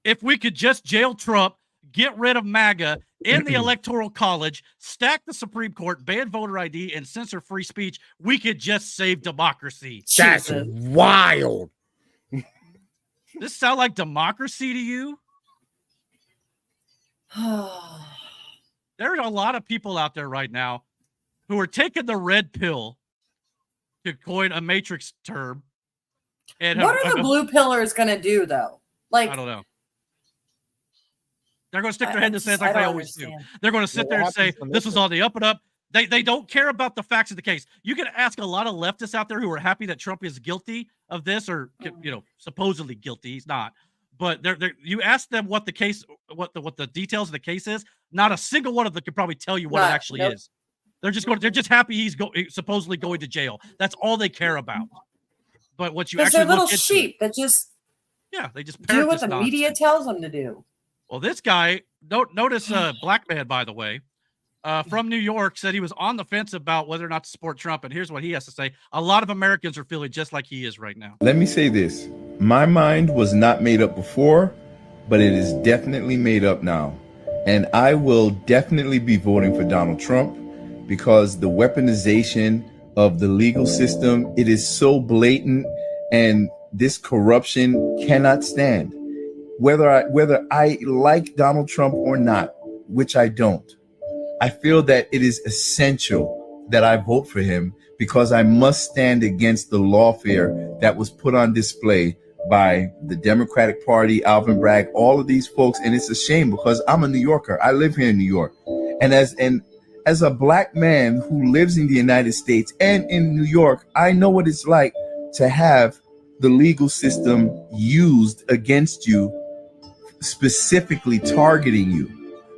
if we could just jail Trump, get rid of MAGA in the Electoral College, stack the Supreme Court, ban voter ID, and censor free speech, we could just save democracy. That's wild. This sound like democracy to you? There are a lot of people out there right now who are taking the red pill, to coin a Matrix term. And What are the blue pillars going to do, though? Like, I don't know. They're going to stick their head in the sand I like they don't always do. understand. They're going to sit there and say, this was on the up and up. They don't care about the facts of the case. You can ask a lot of leftists out there who are happy that Trump is guilty of this, or supposedly guilty. He's not. But you ask them what the case, what the details of the case is. Not a single one of them can probably tell you what it actually is. They're just happy he's supposedly going to jail. That's all they care about. But what you actually they're little look into sheep that just they just do parrot what this the nonsense. media tells them to do. Well, this guy, notice black man, by the way, from New York, said he was on the fence about whether or not to support Trump. And here's what he has to say. A lot of Americans are feeling just like he is right now. Let me say this. My mind was not made up before, but it is definitely made up now. And I will definitely be voting for Donald Trump because the weaponization of the legal system, it is so blatant, and this corruption cannot stand. Whether I like Donald Trump or not, which I don't, I feel that it is essential that I vote for him because I must stand against the lawfare that was put on display by the Democratic Party, Alvin Bragg, all of these folks. And it's a shame because I'm a New Yorker. I live here in New York. And as a black man who lives in the United States and in New York, I know what it's like to have the legal system used against you, specifically targeting you.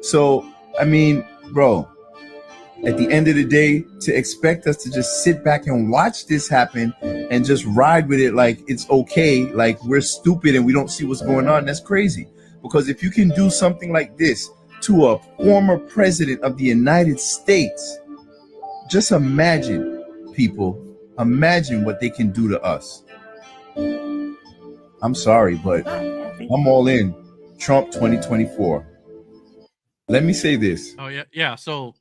So, I mean, bro, at the end of the day, to expect us to just sit back and watch this happen and just ride with it like it's okay, like we're stupid and we don't see what's going on, that's crazy. Because if you can do something like this to a former president of the United States, just imagine, people, imagine what they can do to us. I'm sorry, but I'm all in. Trump 2024. Let me say this. Oh yeah. So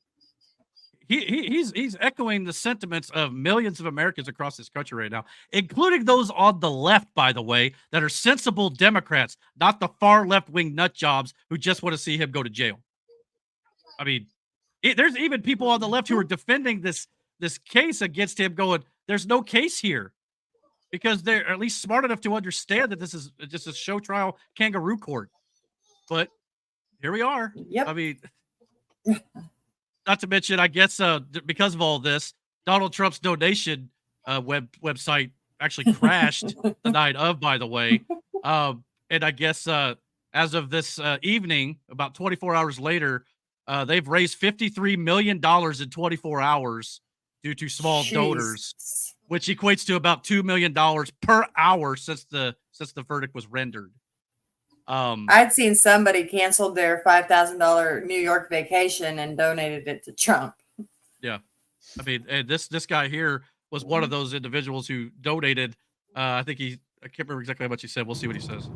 he's echoing the sentiments of millions of Americans across this country right now, including those on the left, by the way, that are sensible Democrats, not the far left-wing nut jobs who just want to see him go to jail. I mean, there's even people on the left who are defending this case against him, going, "There's no case here." because they're at least smart enough to understand that this is just a show trial kangaroo court. But here we are. Yep. I mean, not to mention, I guess because of all this, Donald Trump's donation website actually crashed the night of, by the way. And I guess as of this evening, about 24 hours later, they've raised $53 million in 24 hours due to small donors, which equates to about $2 million per hour since the verdict was rendered. I'd seen somebody canceled their $5,000 New York vacation and donated it to Trump. Yeah. I mean, and this guy here was one of those individuals who donated. I can't remember exactly how much he said. We'll see what he says.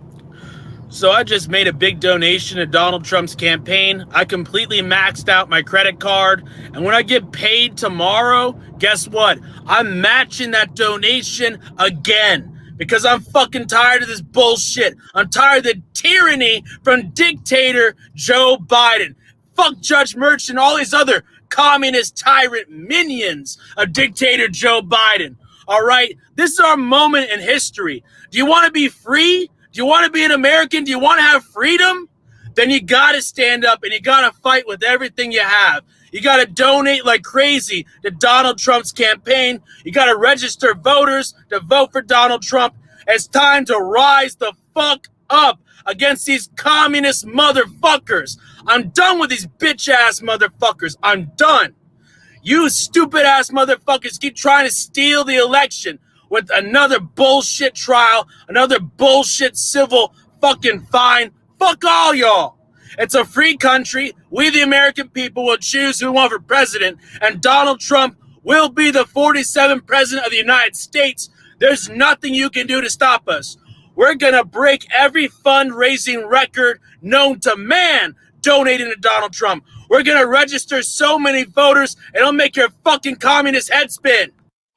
So I just made a big donation to Donald Trump's campaign. I completely maxed out my credit card. And when I get paid tomorrow, guess what? I'm matching that donation again. Because I'm fucking tired of this bullshit. I'm tired of the tyranny from dictator Joe Biden. Fuck Judge Merch and all these other communist tyrant minions of dictator Joe Biden. All right? This is our moment in history. Do you want to be free? Do you want to be an American? Do you want to have freedom? Then you got to stand up and you got to fight with everything you have. You got to donate like crazy to Donald Trump's campaign. You got to register voters to vote for Donald Trump. It's time to rise the fuck up against these communist motherfuckers. I'm done with these bitch-ass motherfuckers. I'm done. You stupid-ass motherfuckers keep trying to steal the election with another bullshit trial, another bullshit civil fucking fine. Fuck all y'all. It's a free country. We, the American people, will choose who we want for president, and Donald Trump will be the 47th president of the United States. There's nothing you can do to stop us. We're going to break every fundraising record known to man donating to Donald Trump. We're going to register so many voters, it'll make your fucking communist head spin.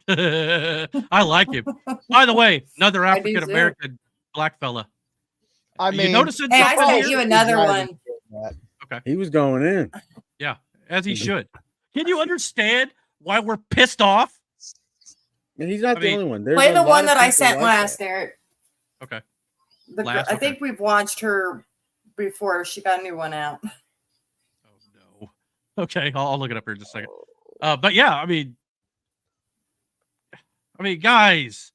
I like him. By the way, another African-American black fella. I mean, you notice it? Hey, I sent you another one. Okay. He was going in. Yeah, as he should. Can you understand why we're pissed off? And he's not the only one. There's Play a the lot one of that I people sent like last, that. Eric. Okay. I think we've watched her before. She got a new one out. Okay, I'll look it up here in just a second. But yeah, I mean, guys,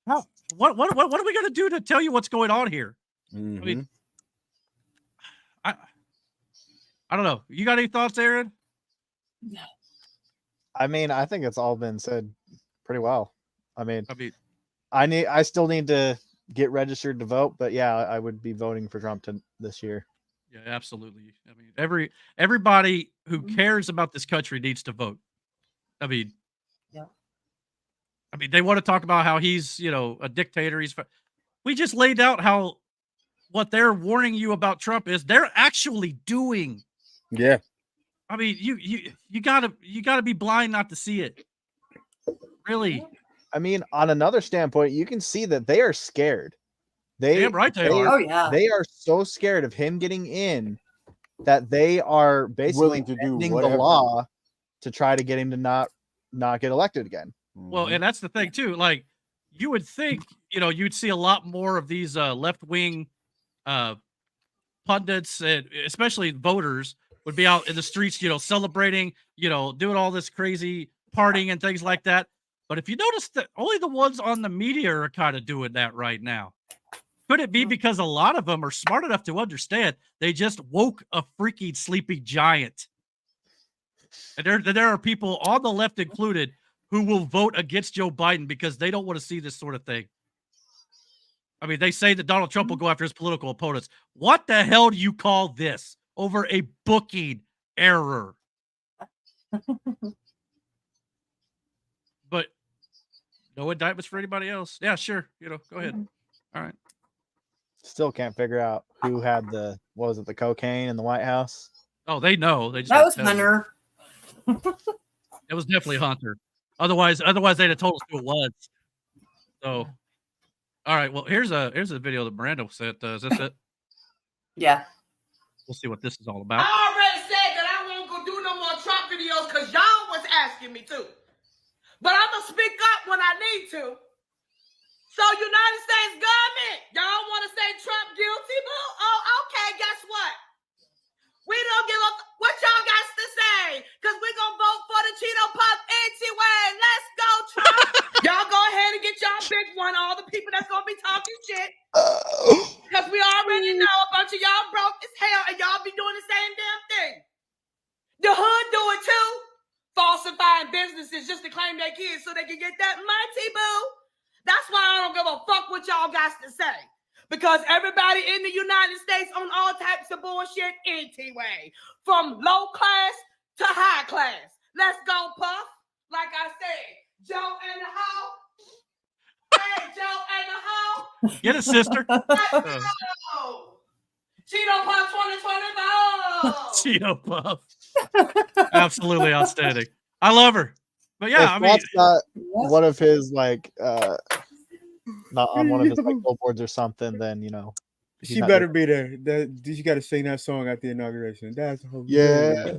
what are we gonna do to tell you what's going on here? Mm-hmm. I mean, I don't know. You got any thoughts, Aaron? I mean, I think it's all been said pretty well. I mean, I still need to get registered to vote, but yeah, I would be voting for Trump this year. Yeah, absolutely. I mean, everybody who cares about this country needs to vote. I mean, they want to talk about how he's, a dictator. We just laid out what they're warning you about Trump is they're actually doing. Yeah. I mean, you gotta be blind not to see it. Really. I mean, on another standpoint, you can see that they are scared. Damn right they are. Oh yeah. They are so scared of him getting in that they are basically Willing to do bending the whatever. law to try to get him to not get elected again. Well, and that's the thing too. Like, you would think, you'd see a lot more of these left-wing pundits, and especially voters, would be out in the streets, celebrating, doing all this crazy partying and things like that. But if you notice that only the ones on the media are kind of doing that right now. Could it be because a lot of them are smart enough to understand they just woke a freaking sleeping giant? And there are people on the left included who will vote against Joe Biden because they don't want to see this sort of thing. I mean, they say that Donald Trump will go after his political opponents. What the hell do you call this over a booking error? But no indictments for anybody else. Yeah, sure. Go ahead. All right. Still can't figure out who had the cocaine in the White House. Oh, they know. They just That was don't tell you. Hunter. It was definitely Hunter. Otherwise they'd have told us who it was. So, all right. Well, here's a video that Miranda sent. Is this it? Yeah. We'll see what this is all about. I already said that I won't go do no more Trump videos because y'all was asking me to. But I'm going to speak up when I need to. So United States government, y'all want to say Trump guilty, boo? Oh, okay, guess what? We don't give a what y'all got to say, because we're going to vote for the Cheeto Puff anyway. Let's go, Trump. Y'all go ahead and get y'all big one, all the people that's going to be talking shit. Because we already know a bunch of y'all broke as hell, and y'all be doing the same damn thing. The hood do it too. Falsifying businesses just to claim their kids so they can get that money, boo. That's why I don't give a fuck what y'all got to say. Because everybody in the United States on all types of bullshit anyway. From low class to high class. Let's go, Puff. Like I said, Joe in the house. Hey, Joe in the house. Get it, sister. Let's go. Cheeto Puff 2024. Cheeto Puff. Absolutely outstanding. I love her. But yeah, if I mean, that's not one of his like not on one of his like billboards or something, then you know he's She not better doing- be there. You got to sing that song at the inauguration. That's Yeah.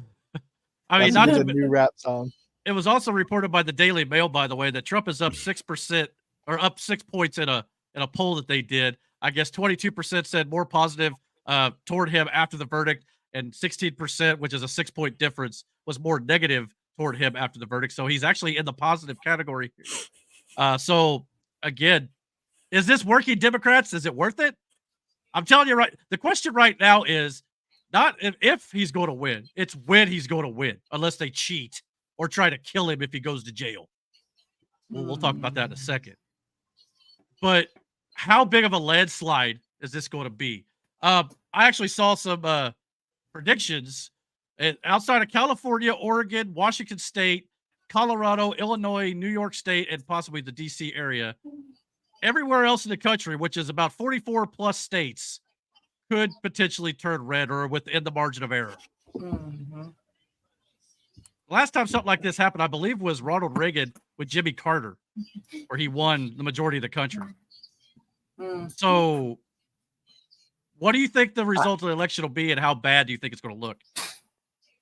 I mean, That's not his to, new rap song. it was also reported by the Daily Mail, by the way, that Trump is up 6% or up 6 points in a poll that they did. I guess 22% said more positive toward him after the verdict, and 16%, which is a 6-point difference, was more negative toward him after the verdict. So he's actually in the positive category. So again, is this working, Democrats? Is it worth it? I'm telling you, right. The question right now is not if he's going to win. It's when he's going to win, unless they cheat or try to kill him if he goes to jail. We'll talk about that in a second. But how big of a landslide is this going to be? I actually saw some predictions outside of California, Oregon, Washington State, Colorado, Illinois, New York State, and possibly the DC area. Everywhere else in the country, which is about 44 plus states, could potentially turn red or within the margin of error. Last time something like this happened, I believe, was Ronald Reagan with Jimmy Carter, where he won the majority of the country. So what do you think the result of the election will be, and how bad do you think it's going to look?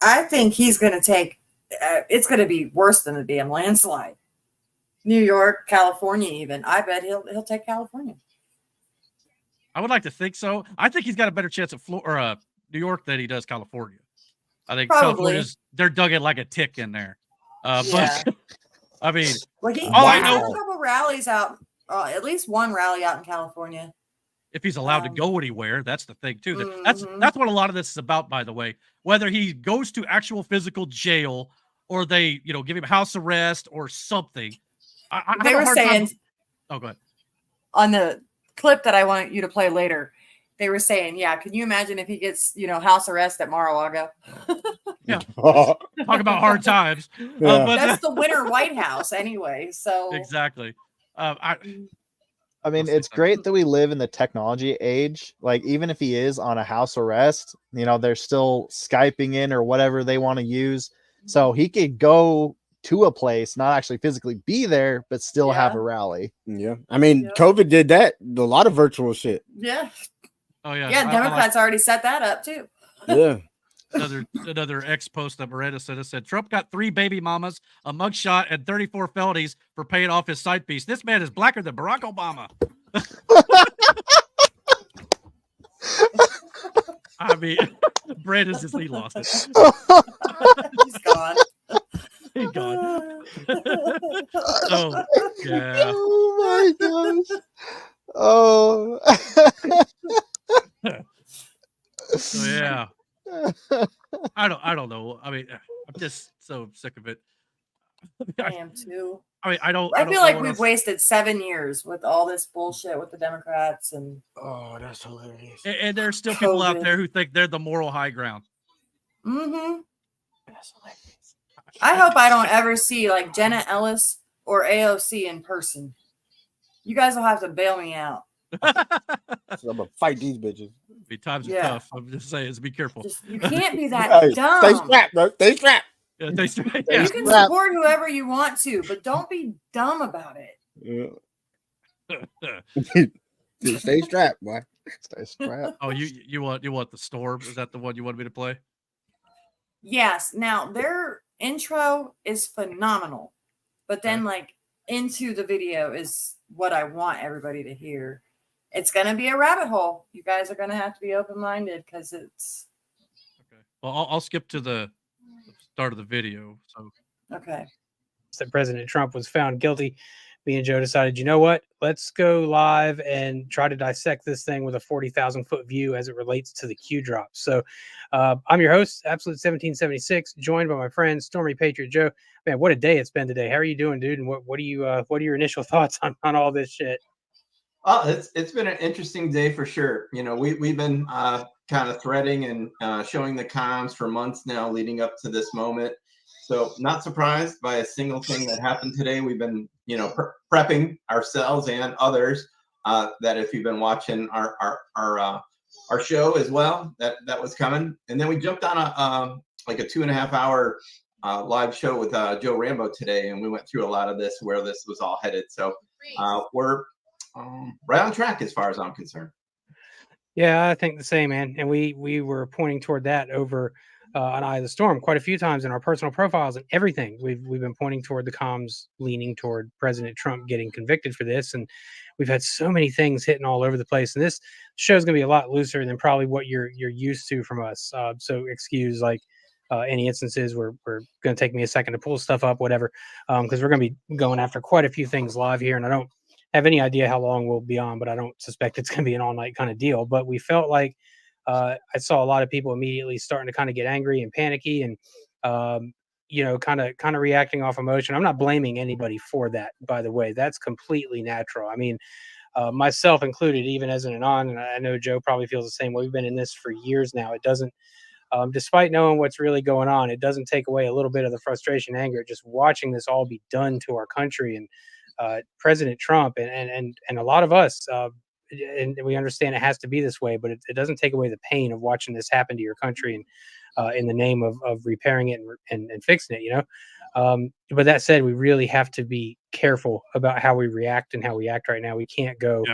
I think he's going to take, it's going to be worse than the damn landslide. New York, California, even. I bet he'll take California. I would like to think so. I think he's got a better chance at New York than he does California. I think California's, they're dug in like a tick in there. Yeah. But I mean, Well, he all I has know, a couple rallies out, at least one rally out in California. if he's allowed to go anywhere, that's the thing too. That's what a lot of this is about, by the way. Whether he goes to actual physical jail or they, give him house arrest or something. They were saying, oh, go ahead. On the clip that I want you to play later, they were saying, yeah, can you imagine if he gets, house arrest at Mar-a-Lago? Yeah. Talk about hard times. But that's the winter White House anyway. So exactly. I mean, it's great that we live in the technology age. Like, even if he is on a house arrest, they're still Skyping in or whatever they want to use. So he could go to a place, not actually physically be there, but still have a rally. Yeah. I mean, COVID did that. A lot of virtual shit. Yeah. Oh, yeah. Yeah, Democrats already set that up, too. Yeah. Another ex post that Miranda said Trump got 3 baby mamas, a mugshot, and 34 felonies for paying off his side piece. This man is blacker than Barack Obama. I mean, Brandon says he lost it. He's gone. He's gone. So, yeah. Oh my gosh. Oh. So, yeah. I don't know. I mean, I'm just so sick of it. I am too. I mean, I feel like we've wasted 7 years with all this bullshit with the Democrats, and that's hilarious. And there's still people out there who think they're the moral high ground. That's hilarious. I hope I don't ever see like Jenna Ellis or AOC in person. You guys will have to bail me out. So I'm gonna fight these bitches. Times are tough. I'm just saying, so be careful. You can't be that dumb. Stay strapped, bro. Stay strapped. Yeah, stay strapped. You can support whoever you want to, but don't be dumb about it. Yeah. Stay strapped, boy. Stay strapped. Oh, you want the Storm? Is that the one you wanted me to play? Yes. Now their intro is phenomenal, but then like into the video is what I want everybody to hear. It's going to be a rabbit hole. You guys are going to have to be open-minded because it's Well, I'll skip to the start of the video. So okay. That President Trump was found guilty. Me and Joe decided, you know what? Let's go live and try to dissect this thing with a 40,000-foot view as it relates to the Q drop. So I'm your host, Absolute 1776, joined by my friend Stormy Patriot Joe. Man, what a day it's been today. How are you doing, dude? And what are your initial thoughts on all this shit? Oh, it's been an interesting day for sure. You know, we've been kind of threading and showing the comms for months now leading up to this moment. So not surprised by a single thing that happened today. We've been, you know, prepping ourselves and others that if you've been watching our show as well, that was coming. And then we jumped on a 2.5 hour live show with Joe Rambo today, and we went through a lot of this, where this was all headed. So we're right on track as far as I'm concerned. Yeah, I think the same, man. And we were pointing toward that over on Eye of the Storm quite a few times in our personal profiles and everything. We've been pointing toward the comms leaning toward President Trump getting convicted for this, and we've had so many things hitting all over the place. And this show's gonna be a lot looser than probably what you're used to from us. So excuse any instances where we're gonna take me a second to pull stuff up, whatever, because we're gonna be going after quite a few things live here, and I don't have any idea how long we'll be on, but I don't suspect it's gonna be an all night kind of deal. But we felt like I saw a lot of people immediately starting to kind of get angry and panicky and, kind of reacting off emotion. I'm not blaming anybody for that, by the way. That's completely natural. I mean, myself included, even as an anon, and I know Joe probably feels the same way. We've been in this for years now. It doesn't, despite knowing what's really going on, it doesn't take away a little bit of the frustration, anger, just watching this all be done to our country and President Trump and a lot of us. And we understand it has to be this way, but it doesn't take away the pain of watching this happen to your country and in the name of repairing it and fixing it, you know. But that said, we really have to be careful about how we react and how we act right now. We can't go,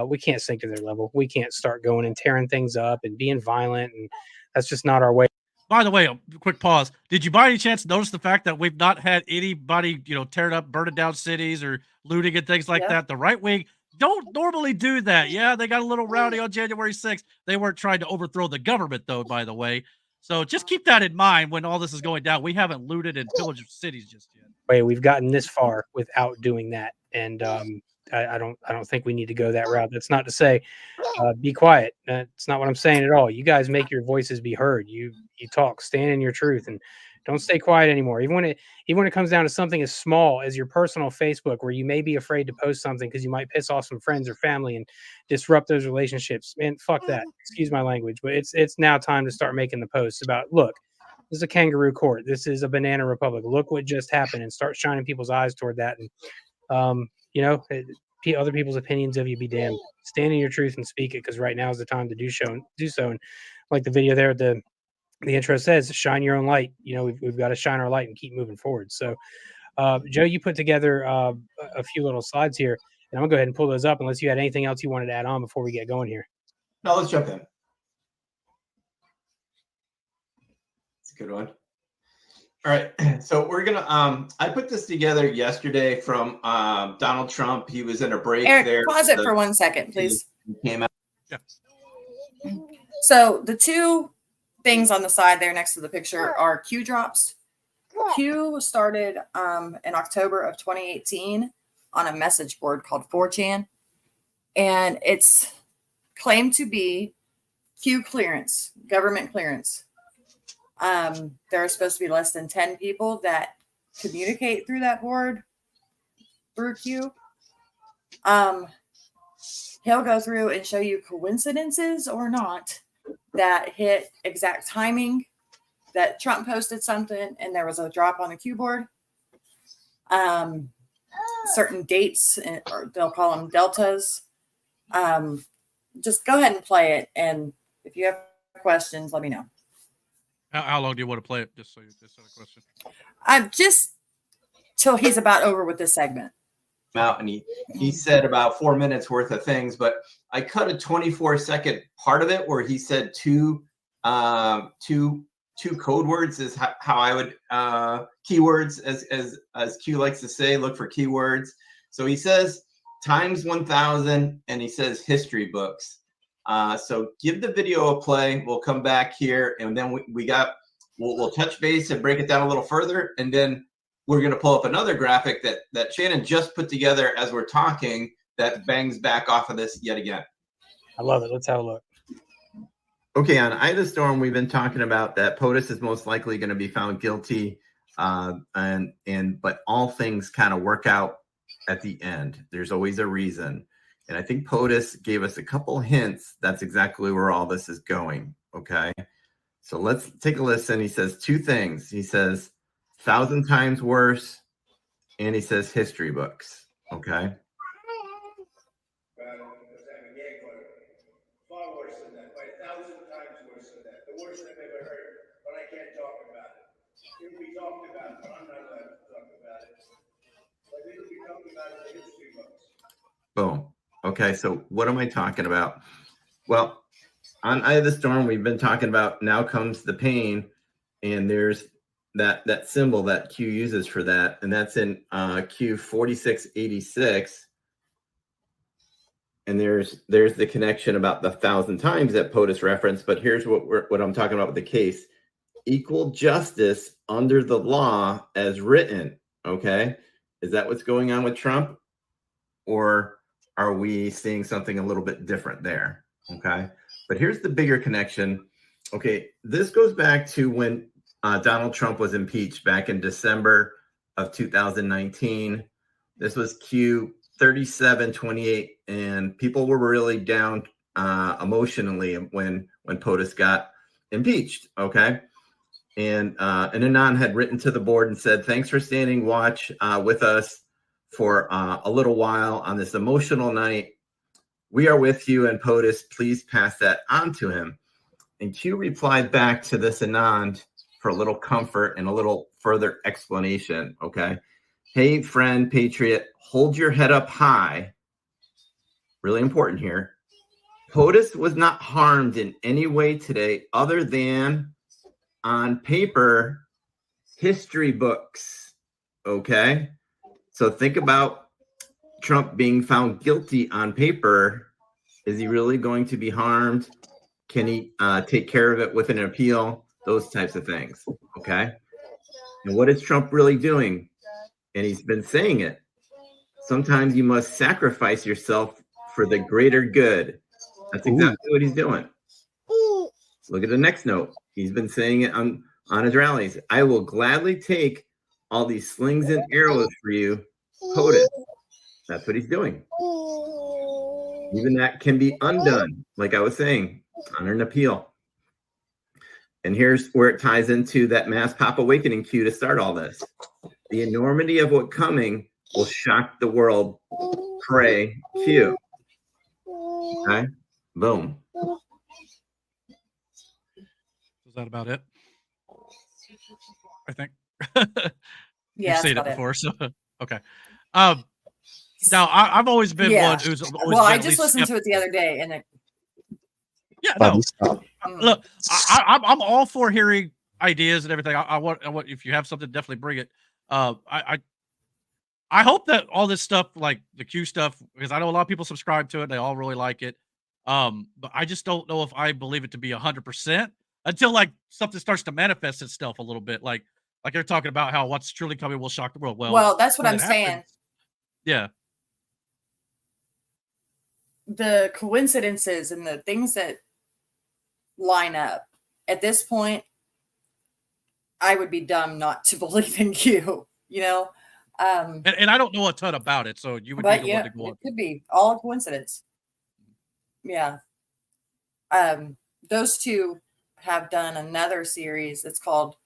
we can't sink to their level. We can't start going and tearing things up and being violent, and that's just not our way. By the way, a quick pause. Did you by any chance notice the fact that we've not had anybody, tearing up, burning down cities or looting and things like that? The right wing don't normally do that. Yeah, they got a little rowdy on January 6th. They weren't trying to overthrow the government, though, by the way. So just keep that in mind when all this is going down. We haven't looted and pillaged cities just yet. We've gotten this far without doing that, and I don't think we need to go that route. That's not to say be quiet. It's not what I'm saying at all. You guys make your voices be heard. You talk, stand in your truth, and don't stay quiet anymore. Even when it comes down to something as small as your personal Facebook, where you may be afraid to post something because you might piss off some friends or family and disrupt those relationships. Man, fuck that. Excuse my language, but it's now time to start making the posts about, look, this is a kangaroo court. This is a banana republic. Look what just happened, and start shining people's eyes toward that. And other people's opinions of you be damned. Stand in your truth and speak it, because right now is the time to do so. And like the video there, the intro says, shine your own light. We've got to shine our light and keep moving forward. So, Joe, you put together a few little slides here, and I'm gonna go ahead and pull those up unless you had anything else you wanted to add on before we get going here. No, let's jump in. It's a good one. All right, so we're gonna. I put this together yesterday from Donald Trump. He was in a break Eric, there. pause it for 1 second, please. He came out. Yeah. So the two things on the side there next to the picture are Q drops. Q started in October of 2018 on a message board called 4chan, and it's claimed to be Q clearance, government clearance. There are supposed to be less than 10 people that communicate through that board through Q. He'll go through and show you coincidences or not that hit exact timing, that Trump posted something and there was a drop on the Q board. Certain dates, or they'll call them deltas. Just go ahead and play it, and if you have questions, let me know. How long do you want to play it? Just a question. Just till he's about over with this segment. Out, and he said about 4 minutes worth of things, but I cut a 24-second part of it where he said two code words is how I would keywords, as Q likes to say, look for keywords. So he says times 1,000, and he says history books. So give the video a play. We'll come back here, and then we'll touch base and break it down a little further, and then we're going to pull up another graphic that Shannon just put together as we're talking that bangs back off of this yet again. I love it. Let's have a look. Okay, on Eye of the Storm, we've been talking about that POTUS is most likely going to be found guilty, but all things kind of work out at the end. There's always a reason, and I think POTUS gave us a couple hints. That's exactly where all this is going. Okay, so let's take a listen. He says two things. He says 1,000 times worse, and he says history books. Okay. Far worse than that, by 1,000 times worse than that. The worst I've ever heard, but I can't talk about it. It'll be talked about, but I'm not allowed to talk about it. But it'll be talked about in the history books. Boom. Okay, so what am I talking about? Well, on Eye of the Storm, we've been talking about now comes the pain, and there's that symbol that Q uses for that, and that's in Q 4686. And there's the connection about the 1,000 times that POTUS referenced. But here's what I'm talking about with the case: equal justice under the law as written. Okay, is that what's going on with Trump, or are we seeing something a little bit different there? Okay, but here's the bigger connection. Okay, this goes back to when Donald Trump was impeached back in December of 2019. This was Q 3728, and people were really down emotionally when POTUS got impeached. Okay, and Anon had written to the board and said, "Thanks for standing watch with us for a little while on this emotional night. We are with you, and POTUS, please pass that on to him." And Q replied back to this Anand for a little comfort and a little further explanation. Okay. "Hey, friend, patriot, hold your head up high." Really important here. POTUS was not harmed in any way today other than on paper history books. Okay. So think about Trump being found guilty on paper. Is he really going to be harmed? Can he take care of it with an appeal? Those types of things. Okay. And what is Trump really doing? And he's been saying it. Sometimes you must sacrifice yourself for the greater good. That's exactly what he's doing. Look at the next note. He's been saying it on his rallies. "I will gladly take all these slings and arrows for you, POTUS." That's what he's doing. Even that can be undone, like I was saying, on an appeal. And here's where it ties into that mass pop awakening cue to start all this. "The enormity of what's coming will shock the world. Pray, Q." Okay, boom. Was that about it? I think. Yeah, You've seen that's it about before, so okay. Now I've always been one who's always well, I been at just least listened to it the other day, and Yeah, no. Look, I'm all for hearing ideas and everything. I want if you have something, definitely bring it. I hope that all this stuff, like the Q stuff, because I know a lot of people subscribe to it, they all really like it. But I just don't know if I believe it to be 100% until like something starts to manifest itself a little bit. Like you're talking about how what's truly coming will shock the world. well, that's what when I'm it saying. happens- Yeah. The coincidences and the things that line up at this point, I would be dumb not to believe in Q, you know? And I don't know a ton about it, so you would But be the yeah, one to go on. it could be all a coincidence. Yeah. Those two have done another series. It's called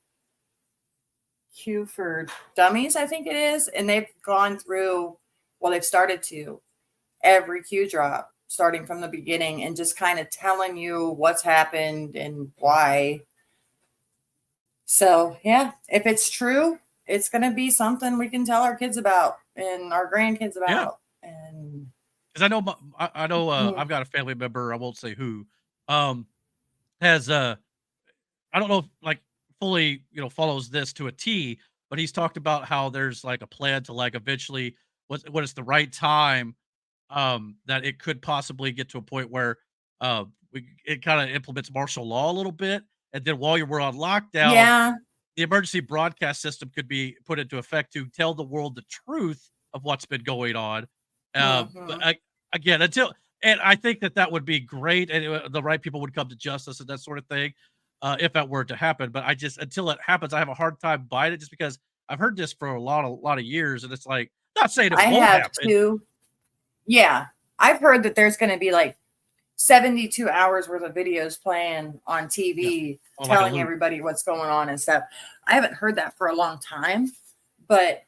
Q for Dummies, I think it is. And they've gone through, well, they've started to every Q drop, starting from the beginning and just kind of telling you what's happened and why. So, yeah, if it's true, it's going to be something we can tell our kids about and our grandkids about. And Because I know I've got a family member, I won't say who, has I don't know if like fully follows this to a T, but he's talked about how there's like a plan to like eventually what is the right time that it could possibly get to a point where it kind of implements martial law a little bit, and then while we're on lockdown, Yeah. the emergency broadcast system could be put into effect to tell the world the truth of what's been going on. But again, and I think that would be great, and the right people would come to justice and that sort of thing, if that were to happen. But until it happens, I have a hard time buying it, just because I've heard this for a lot of years, and it's like, not saying it I won't have happen. too. Yeah. I've heard that there's going to be like 72 hours worth of videos playing on TV Oh, like a telling loop. everybody what's going on and stuff. I haven't heard that for a long time, but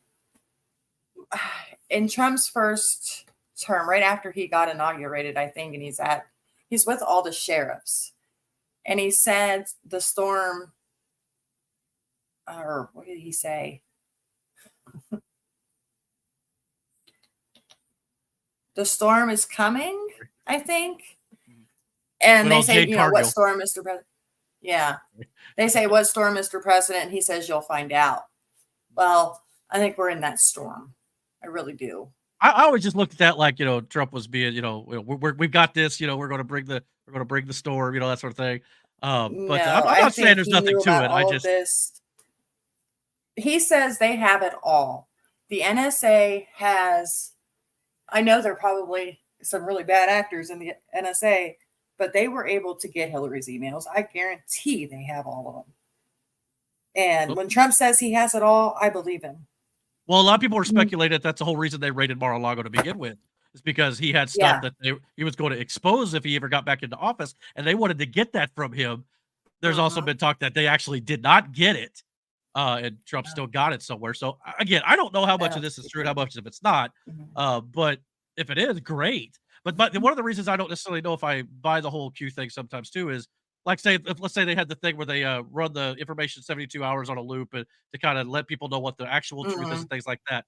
in Trump's first term, right after he got inaugurated, I think, and he's with all the sheriffs, and he said the storm, or what did he say? The storm is coming, I think. And Good they old say, Jade you know, what Cargill. storm, Mr. President? Yeah. They say, what storm, Mr. President? And he says, you'll find out. Well, I think we're in that storm. I really do. I always just looked at that like, Trump was being, we've got this, we're going to bring the storm, that sort of thing. But No, I'm I not saying think there's he nothing knew to about it. all of this. He says they have it all. The NSA has, I know there are probably some really bad actors in the NSA, but they were able to get Hillary's emails. I guarantee they have all of them. And when Trump says he has it all, I believe him. Well, a lot of people are speculating that's the whole reason they raided Mar-a-Lago to begin with, is because he had stuff that he was going to expose if he ever got back into office, and they wanted to get that from him. There's also been talk that they actually did not get it, and Trump still got it somewhere. So again, I don't know how much of this is true and how much of it's not, but if it is, great. But one of the reasons I don't necessarily know if I buy the whole Q thing sometimes too is, like, let's say they had the thing where they run the information 72 hours on a loop and to kind of let people know what the actual truth is and things like that.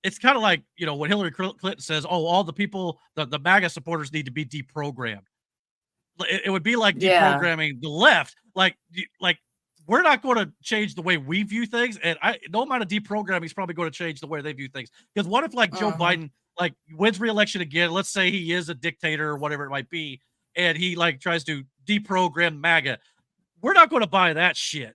It's kind of like, when Hillary Clinton says, oh, all the people, the MAGA supporters need to be deprogrammed. It would be like deprogramming the left. Like we're not going to change the way we view things. And no amount of deprogramming is probably going to change the way they view things. Because what if Joe Biden, wins re-election again? Let's say he is a dictator or whatever it might be, and he tries to deprogram MAGA. We're not going to buy that shit.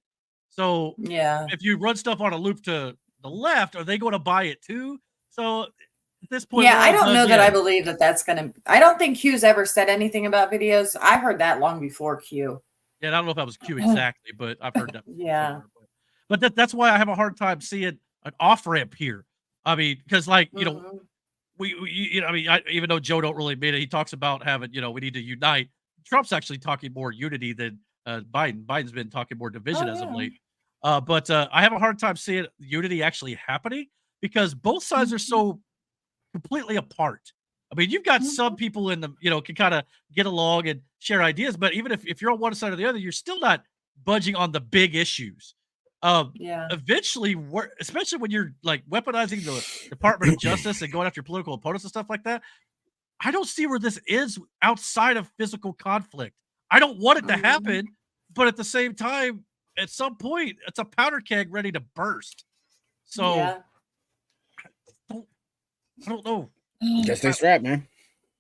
So if you run stuff on a loop to the left, are they going to buy it too? So at this point, I don't know that I believe that that's going to, I don't think Q's ever said anything about videos. I heard that long before Q. Yeah, I don't know if that was Q exactly, but I've heard that. Yeah. But that's why I have a hard time seeing an off-ramp here. I mean, because even though Joe don't really mean it, he talks about having, we need to unite. Trump's actually talking more unity than Biden. Biden's been talking more division as of late. But I have a hard time seeing unity actually happening because both sides are so completely apart. I mean, you've got some people in the, can kind of get along and share ideas, but even if you're on one side or the other, you're still not budging on the big issues. Eventually, especially when you're weaponizing the Department of Justice and going after your political opponents and stuff like that, I don't see where this is outside of physical conflict. I don't want it to happen, but at the same time, at some point, it's a powder keg ready to burst. So I don't know. Just stay strapped, man.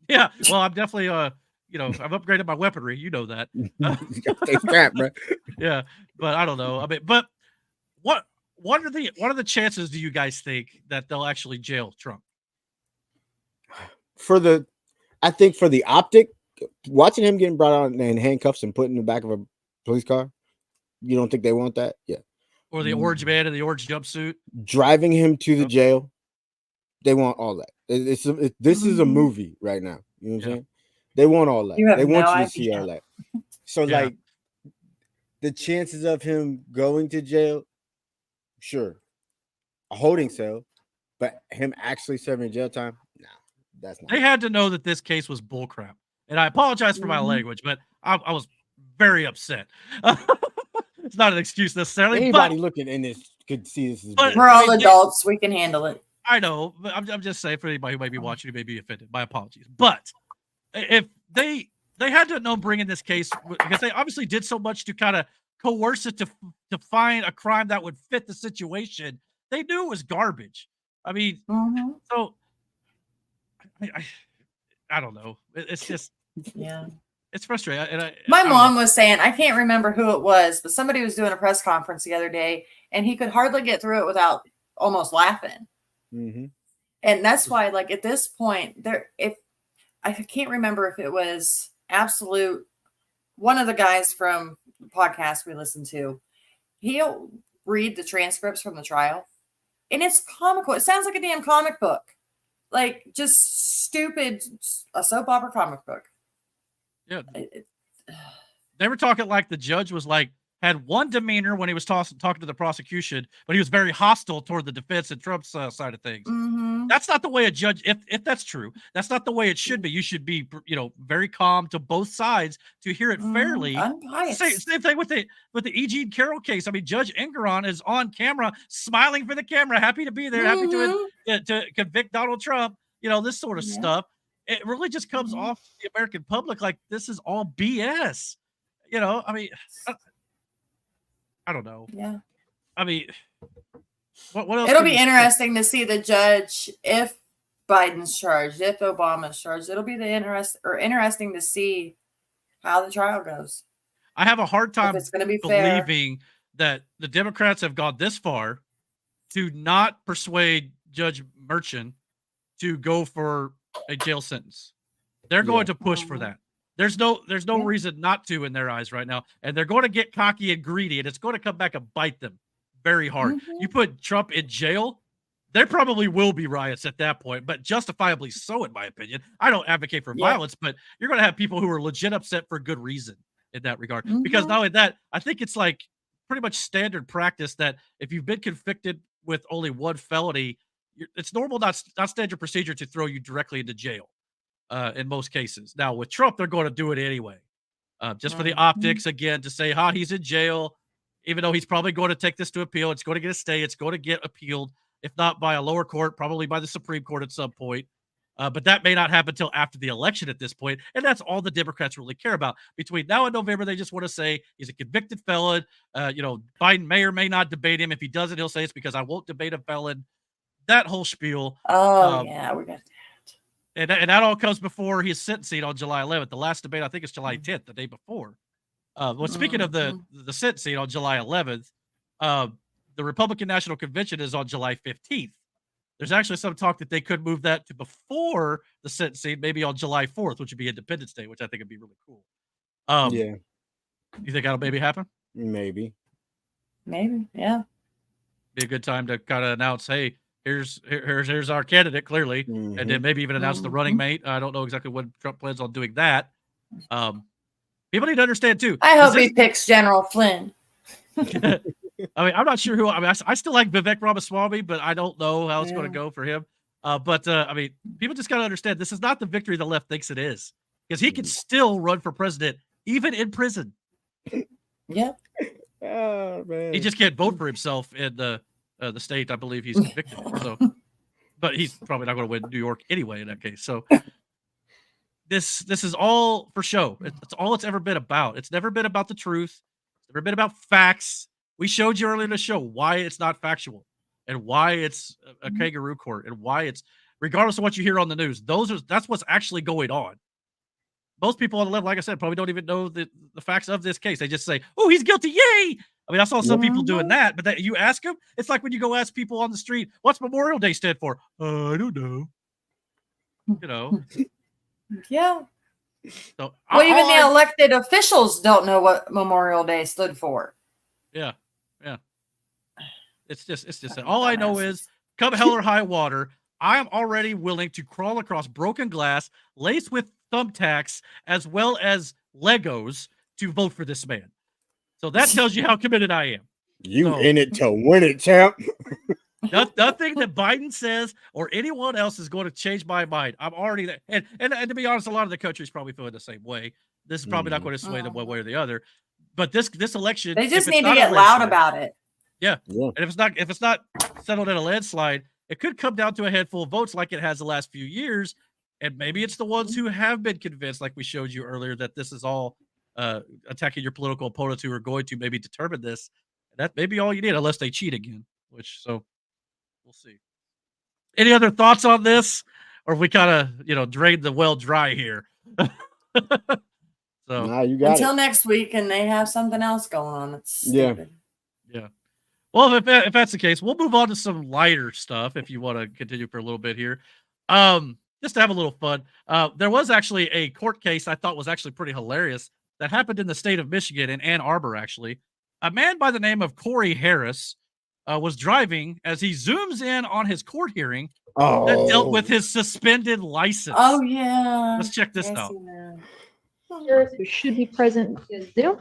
Yeah, well, I'm definitely I've upgraded my weaponry. You know that. Stay strapped, bro. Yeah, but I don't know. I mean, but what are the chances do you guys think that they'll actually jail Trump? I think for the optic, watching him getting brought out in handcuffs and put in the back of a police car, you don't think they want that? Yeah. Or the orange man in the orange jumpsuit Driving him to the jail, they want all that. This is a movie right now. You know what I'm saying? They want all that. You have They want no you to see idea. all that. So the chances of him going to jail, sure, a holding cell, but him actually serving jail time, no, that's not. They had to know that this case was bullcrap. And I apologize for my language, but I was very upset. It's not an excuse necessarily. Anybody looking in this could see this. We're all adults. We can handle it. I know, but I'm just saying for anybody who may be watching, who may be offended. My apologies. But if they had to know bringing this case because they obviously did so much to kind of coerce it to find a crime that would fit the situation. They knew it was garbage. I mean, so I don't know. It's just Yeah. it's frustrating. My I don't mom know. was saying, I can't remember who it was, but somebody was doing a press conference the other day, and he could hardly get through it without almost laughing. Mm-hmm. And that's why, like, at this point, if I can't remember if it was Absolute, one of the guys from the podcast we listened to, he'll read the transcripts from the trial, and it's comical. It sounds like a damn comic book, like just stupid, a soap opera comic book. Yeah. They were talking like the judge was like, had one demeanor when he was talking to the prosecution, but he was very hostile toward the defense and Trump's side of things. Mm-hmm. That's not the way a judge, if that's true, that's not the way it should be. You should be, very calm to both sides to hear it fairly. Unbiased. Same thing with the E. Jean Carroll case. I mean, Judge Engeron is on camera, smiling for the camera, happy to be there, happy to convict Donald Trump. This sort of stuff. It really just comes off the American public like this is all BS. I mean, I don't know. Yeah. I mean, what else? It'll can be you say? interesting to see the judge if Biden's charged, if Obama's charged. It'll be interesting to see how the trial goes. I have a hard time it's going to be fair. believing that the Democrats have gone this far to not persuade Judge Merchan to go for a jail sentence. They're going to push for that. There's no reason not to in their eyes right now. And they're going to get cocky and greedy, and it's going to come back and bite them very hard. You put Trump in jail, there probably will be riots at that point, but justifiably so, in my opinion. I don't advocate for violence, but you're going to have people who are legit upset for good reason in that regard. Because not only that, I think it's like pretty much standard practice that if you've been convicted with only one felony, it's normal, not standard procedure to throw you directly into jail. In most cases. Now with Trump, they're going to do it anyway, just for the optics, again, to say, he's in jail, even though he's probably going to take this to appeal. It's going to get a stay. It's going to get appealed, if not by a lower court, probably by the Supreme Court at some point. But that may not happen until after the election at this point. And that's all the Democrats really care about. Between now and November, they just want to say he's a convicted felon. Biden may or may not debate him. If he doesn't, he'll say it's because I won't debate a felon. That whole spiel. Oh, yeah, we got And that all comes before his sentencing on July 11th. The last debate, I think, is July 10th, the day before. Well, speaking of the sentencing on July 11th, the Republican National Convention is on July 15th. There's actually some talk that they could move that to before the sentencing, maybe on July 4th, which would be Independence Day, which I think would be really cool. Yeah. You think that'll maybe happen? Maybe, yeah. Be a good time to kind of announce, hey, here's our candidate, clearly, and then maybe even announce the running mate. I don't know exactly when Trump plans on doing that. People need to understand too. I hope he picks General Flynn. I mean, I'm not sure who. I mean, I still like Vivek Ramaswamy, but I don't know how it's going to go for him. I mean, people just got to understand this is not the victory the left thinks it is, because he can still run for president even in prison. Yeah. Oh man. He just can't vote for himself in the state I believe he's convicted. So, but he's probably not going to win New York anyway in that case. So, this is all for show. It's all it's ever been about. It's never been about the truth. It's never been about facts. We showed you earlier in the show why it's not factual and why it's a kangaroo court and why it's, regardless of what you hear on the news, that's what's actually going on. Most people on the left, like I said, probably don't even know the facts of this case. They just say, "Oh, he's guilty, yay!" I mean, I saw some people doing that, but that you ask them, it's like when you go ask people on the street, "What's Memorial Day stand for?" I don't know. Yeah. So, well, even the elected officials don't know what Memorial Day stood for. Yeah. It's just all I know is, come hell or high water, I am already willing to crawl across broken glass, laced with thumbtacks, as well as Legos, to vote for this man. So that tells you how committed I am. You in it to win it, champ. Nothing that Biden says or anyone else is going to change my mind. I'm already there. And to be honest, a lot of the country is probably feeling the same way. This is probably not going to sway them one way or the other. But this election, they just need to get loud about it. Yeah. And if it's not settled in a landslide, it could come down to a handful of votes like it has the last few years. And maybe it's the ones who have been convinced, like we showed you earlier, that this is all attacking your political opponents who are going to maybe determine this. That may be all you need, unless they cheat again, so we'll see. Any other thoughts on this? or if we kind of drain the well dry here. So Nah, you got Until it. next week, and they have something else going on. That's Yeah. stupid. yeah. Well, if that's the case, we'll move on to some lighter stuff if you want to continue for a little bit here. Just to have a little fun. There was actually a court case I thought was actually pretty hilarious that happened in the state of Michigan, in Ann Arbor, actually. A man by the name of Corey Harris was driving as he zooms in on his court hearing that dealt with his suspended license. Oh yeah. Let's check this out. Who should be present is Zoom.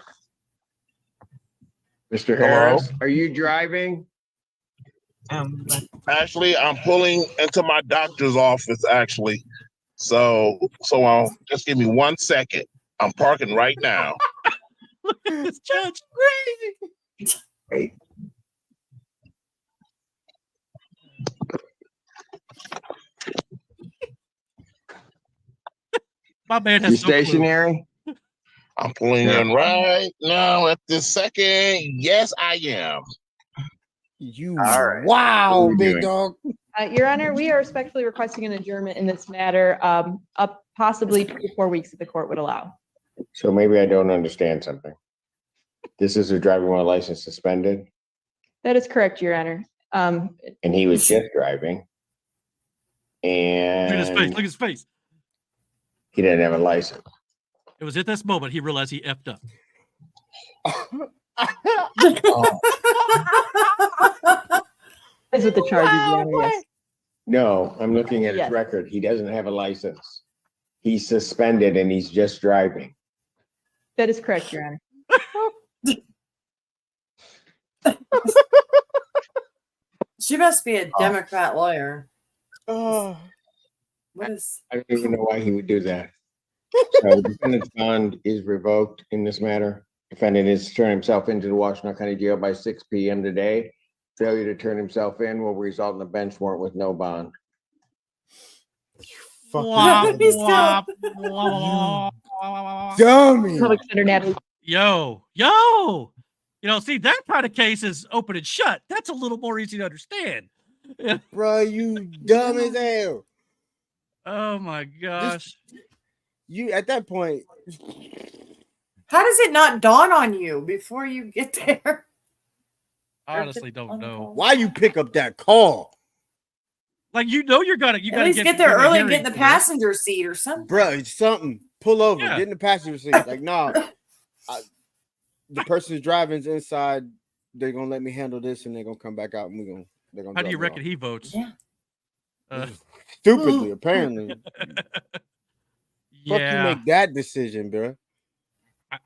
Mr. Harris, are you driving? Actually, I'm pulling into my doctor's office, actually. So just give me 1 second. I'm parking right now. Look at this judge. Crazy. Hey. My man has You no clue. stationary? I'm pulling in right now at this second. Yes, I am. You All right. wow, What are we big doing? dog. Your Honor, we are respectfully requesting an adjournment in this matter, up possibly 2 to 4 weeks if the court would allow. So maybe I don't understand something. This is a driving while license suspended, That is correct, Your Honor. and he was just driving, Look at his face. and Look at his face. he didn't have a license. It was at this moment he realized he effed up. That's what the charges, Your Honor, yes. No, I'm looking at his Yes. record. He doesn't have a license. He's suspended and he's just driving. That is correct, Your Honor. She must be a Democrat lawyer. Oh, What is? I don't even know why he would do that. So the defendant's bond is revoked in this matter. Defendant is to turn himself into the Washington County Jail by 6 p.m. today. Failure to turn himself in will result in a bench warrant with no bond. Womp, He's womp, still- womp, womp. dummy. Public Defender Natalie. Yo. See, that kind of case is open and shut. That's a little more easy to understand. Bro, you dumb as hell. Oh my gosh. You at that point, How does it not dawn on you before you get there? I honestly don't know. why you pick up that call? Like you're gonna At least get there early and get in the passenger seat or something. Bro, it's something. Pull over, Yeah. get in the passenger seat. Like, nah, the person's driving's inside. They're gonna let me handle this, and they're gonna come back out, and they're gonna. How do you drop me reckon off. he votes? Yeah. Stupidly, apparently. Fuck you Yeah. make that decision, bro. I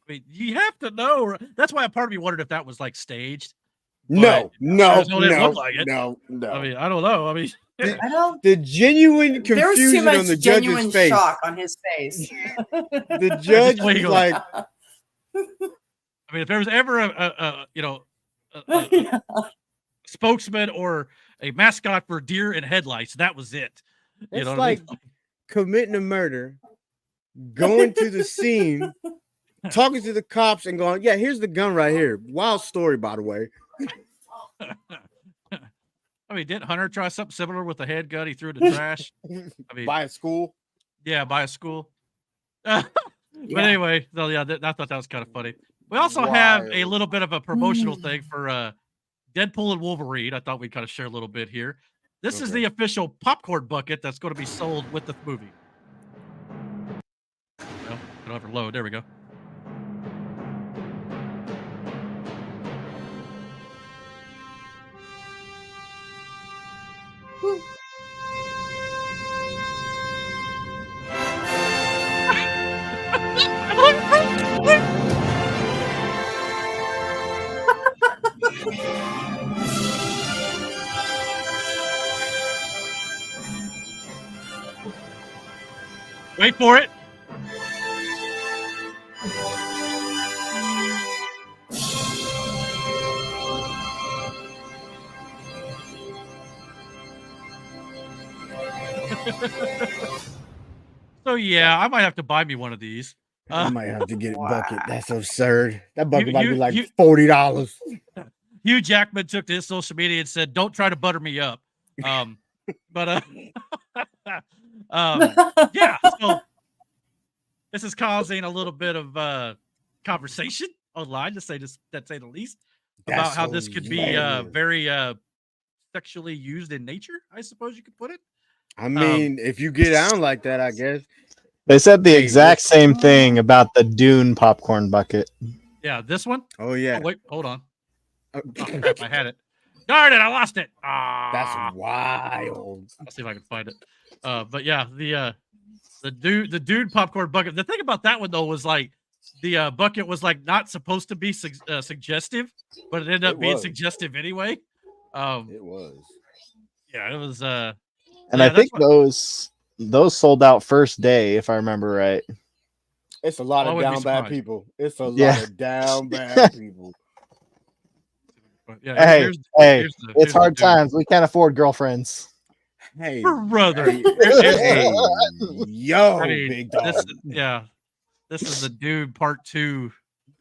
mean, you have to know. That's why a part of me wondered if that was like staged. No, no, That's what it no, looked like it. no. I mean, I don't know. I mean, I don't. The genuine There was too confusion much on the genuine judge's face. shock on his face. The judge was like, I mean, if there was ever a spokesman or a mascot for deer and headlights, that was it. You it's know what like I mean? committing a murder, going to the scene, talking to the cops, and going, "Yeah, here's the gun right here." Wild story, by the way. I mean, didn't Hunter try something similar with a handgun he threw in the trash? I mean, By a school. yeah, by a school. But Yeah. anyway, so yeah, I thought that was kind of funny. We also have a Wild. little bit of a promotional thing for Deadpool and Wolverine. I thought we'd kind of share a little bit here. This is Okay. the official popcorn bucket that's going to be sold with the movie. No, don't have to load. There we go. Wait for it. So yeah, I might have to buy me one of these. I might have to get a bucket. That's absurd. That bucket You- might you- be like you- $40. Hugh Jackman took to his social media and said, "Don't try to butter me up." But Yeah, so this is causing a little bit of conversation online, to say the least, about That's how this could be hilarious. very sexually used in nature, I suppose you could put it. I mean, if you get down like that, I guess. They said the Hey, exact listen. same thing about the Dune popcorn bucket. Yeah, this one. Oh yeah. Oh wait, hold on. Oh crap, I had it. Darn it, I lost it. That's Ah, wild. I'll see if I can find it. But yeah, the dude popcorn bucket. The thing about that one though was like the bucket was like not supposed to be suggestive, but it ended up being was. suggestive anyway. It was. Yeah, it was. And yeah, I that's think what, those sold out first day, if I remember right. It's a lot I of wouldn't be down bad surprised. people. It's a Yeah. lot of down bad people. But yeah, Hey, here's it's the hard dude. times. We can't afford girlfriends. Hey, brother. hey, Here's hey, yo, I mean, big dog. This is the dude part 2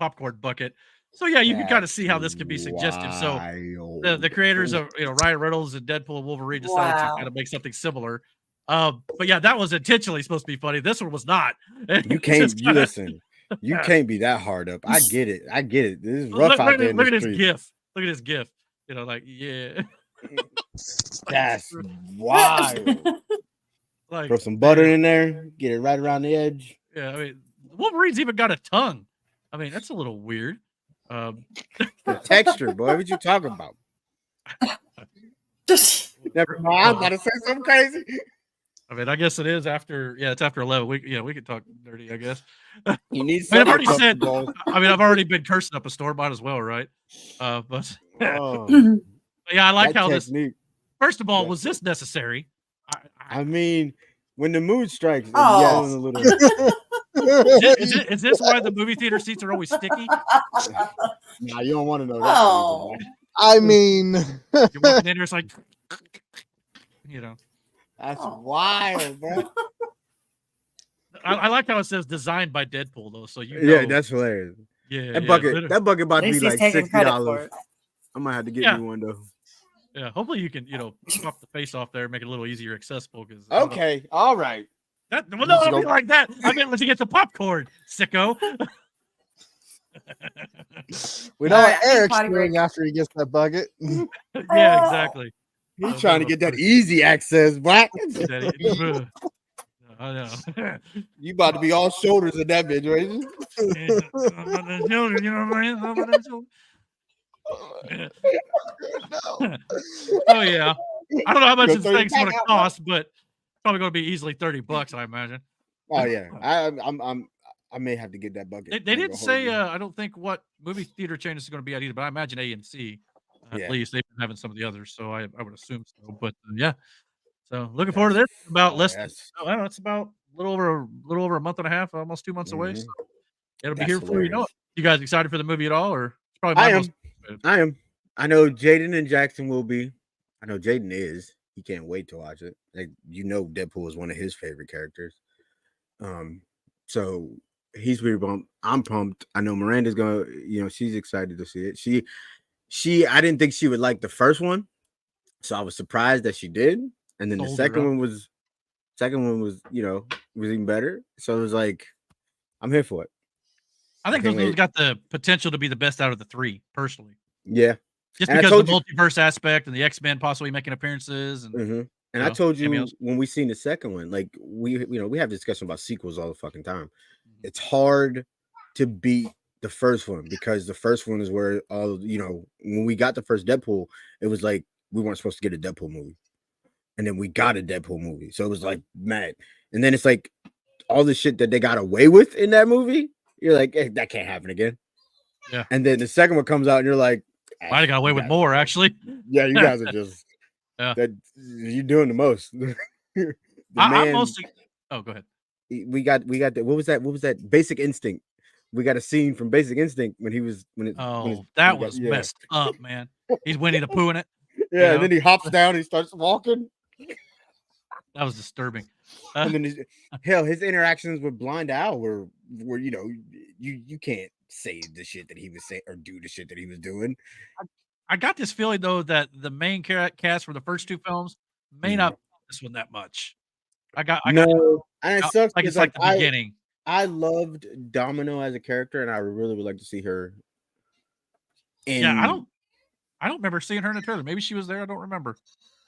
popcorn bucket. So yeah, you can kind of see how this could be suggestive. So the creators of Ryan Reynolds and Deadpool and Wolverine decided to kind of make something similar. But yeah, that was intentionally supposed to be funny. This one was not. You can't. You listen. You can't be that hard up. I get it. I get it. This is rough out there in the look at his street. gif. Look at his gif. Like yeah. That's wild. Like Throw some butter in there. Get it right around the edge. Yeah, I mean, Wolverine's even got a tongue. I mean, that's a little weird. The texture, boy. What you talking about? Never mind. I'm about to say something crazy. I mean, I guess it is after. Yeah, it's after 11. We could talk dirty. I guess. You need. I mean, I've already something said. comfortable. I mean, I've already been cursing up a store. Might as well, right? But Oh, yeah, I like that how technique. First of all, was this necessary? I mean, when the mood strikes, Oh. it's a little. Is this why the movie theater seats are always sticky? Nah, you don't want to know that. Oh. reason, I mean, You're walking in there, it's like, That's wild, bro. I like how it says designed by Deadpool though, so you know. Yeah, that's hilarious. Yeah, That yeah, bucket literally. about to At be least he's like taking credit for $60. it. I might have to get Yeah. me one though. Yeah, hopefully you can, pop the face off there, make it a little easier accessible. Because Okay, all right. well, no, Let's I don't mean go. like that. I meant let's get the popcorn, sicko. we know All what right, I need Eric's potty break. doing after he gets that bucket. Yeah, exactly. He's trying to get that easy access, black. I know. You about to be all shoulders in that bitch, right? Oh yeah. I don't know how much Go this throw your thing's going to pack out, cost, but probably going to be easily $30, I imagine. Oh yeah, I may have to get that bucket. They didn't say. I don't think what movie theater chain this is going to be at either, but I imagine AMC. At Yeah. least they've been having some of the others, so I would assume so. But yeah, so looking forward to this. About less. I don't know. It's about a little over a month and a half, almost 2 months away. So it'll be That's here before you know it. You guys excited for the movie at all, or it's probably my most. I am. I know Jaden and Jackson will be. I know Jaden is. He can't wait to watch it. Like Deadpool is one of his favorite characters. So he's really pumped. I'm pumped. I know Miranda's gonna. She's excited to see it. She. I didn't think she would like the first one, so I was surprised that she did. And then the second one was was even better. So it was like, I'm here for it. I think those got the potential to be the best out of the three, personally. Yeah. Just because of the multiverse aspect and the X-Men possibly making appearances. And, and I told you when we seen the second one, like we have discussion about sequels all the fucking time. It's hard to beat the first one because the first one is where all, when we got the first Deadpool, it was like we weren't supposed to get a Deadpool movie. And then we got a Deadpool movie. So it was like mad. And then it's like all the shit that they got away with in that movie. You're like, hey, that can't happen again. Yeah. And then the second one comes out and you're like, might have got away with more, actually. Yeah, you guys are just that you're doing the most. I'm mostly go ahead. We got that. What was that? Basic Instinct. We got a scene from Basic Instinct when that was messed up, man. He's Winnie the Pooh in it. Yeah, and then he hops down, he starts walking. That was disturbing. And then his interactions with Blind Owl were you can't say the shit that he was saying or do the shit that he was doing. I got this feeling though that the main cast for the first two films may not this one that much. I got No, and it sucks like because it's like the beginning. I loved Domino as a character, and I really would like to see her. Yeah, I don't remember seeing her in the trailer. Maybe she was there. I don't remember.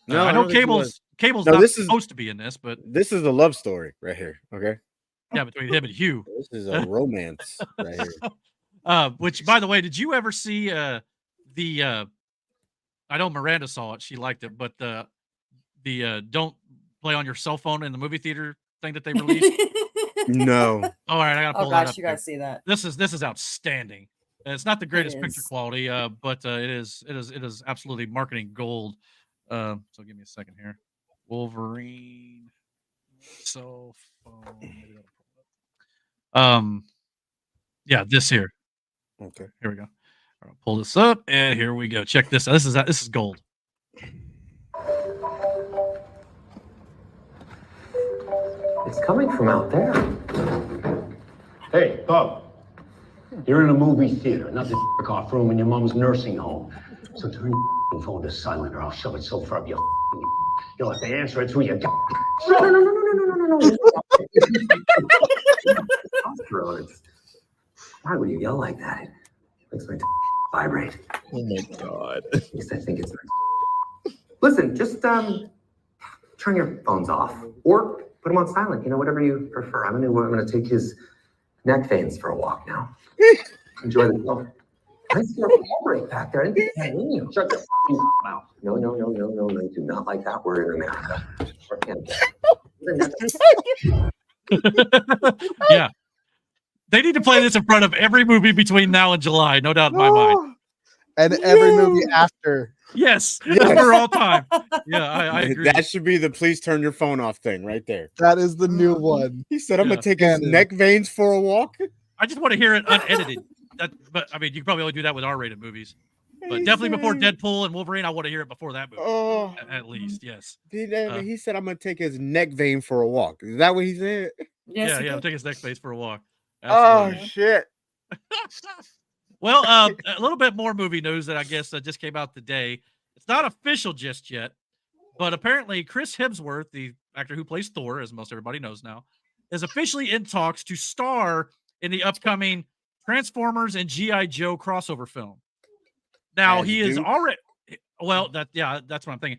No, I I know don't think she was. Cable's No, not this is supposed to be in this, but this is a love story right here. Okay, yeah, between him and Hugh. this is a romance right here. Which, by the way, did you ever see the? I know Miranda saw it; she liked it, but the don't play on your cell phone in the movie theater thing that they released. No. All right, I gotta Oh pull that gosh, up. you There. gotta see that. This is outstanding. It's not the greatest picture is. quality, but it is absolutely marketing gold. So give me a second here. Wolverine cell phone. Yeah, this here. Okay, here we go. I'll pull this up, and here we go. Check this out. This is gold. It's coming from out there. Hey, Bob. You're in a movie theater, not the off room in your mom's nursing home. So turn your phone to silent, or I'll shove it so far up you'll have to answer it through your. No. Why would you yell like that? It makes my vibrate. Oh my God. At least I think it's. Listen, just turn your phones off or put them on silent. You know, whatever you prefer. I'm gonna take his neck veins for a walk now. Enjoy the film. I see a break back there. Shut your mouth. No. They do not like that word in America. Or Canada. Yeah. They need to play this in front of every movie between now and July, no doubt in my mind. And every movie after. Yes, for all time. Yeah, I agree. That should be the please turn your phone off thing right there. That is the new one. He said, "I'm gonna take his neck veins for a walk." I just want to hear it unedited. But I mean, you can probably only do that with R-rated movies. But definitely before Deadpool and Wolverine, I want to hear it before that movie. Oh, at least, yes. He said, "I'm gonna take his neck vein for a walk." Is that what he said? Yeah. I'm taking his neck veins for a walk. Absolutely. Oh shit. Well, a little bit more movie news that I guess just came out today. It's not official just yet, but apparently Chris Hemsworth, the actor who plays Thor, as most everybody knows now, is officially in talks to star in the upcoming Transformers and G.I. Joe crossover film. Now he is already that's what I'm thinking.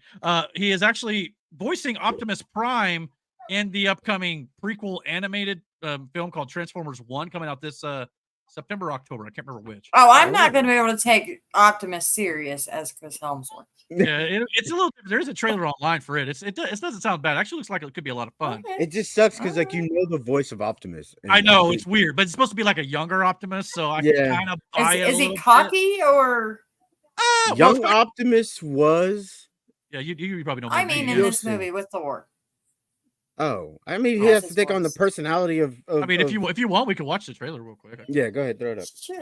He is actually voicing Optimus Prime in the upcoming prequel animated film called Transformers 1 coming out this September, October. I can't remember which. Oh, I'm not going to be able to take Optimus serious as Chris Hemsworth. Yeah, it's a little. There is a trailer online for it. It doesn't sound bad. It actually looks like it could be a lot of fun. It just sucks because like you know the voice of Optimus. I know it's weird, but it's supposed to be like a younger Optimus, so I can kind of buy it. Is he cocky or? Young Optimus was. Yeah, you probably know. I mean, in this movie with Thor. Oh, I mean, he has to take on the personality of. I mean, if you want, we can watch the trailer real quick. Yeah, go ahead, throw it up. Sure.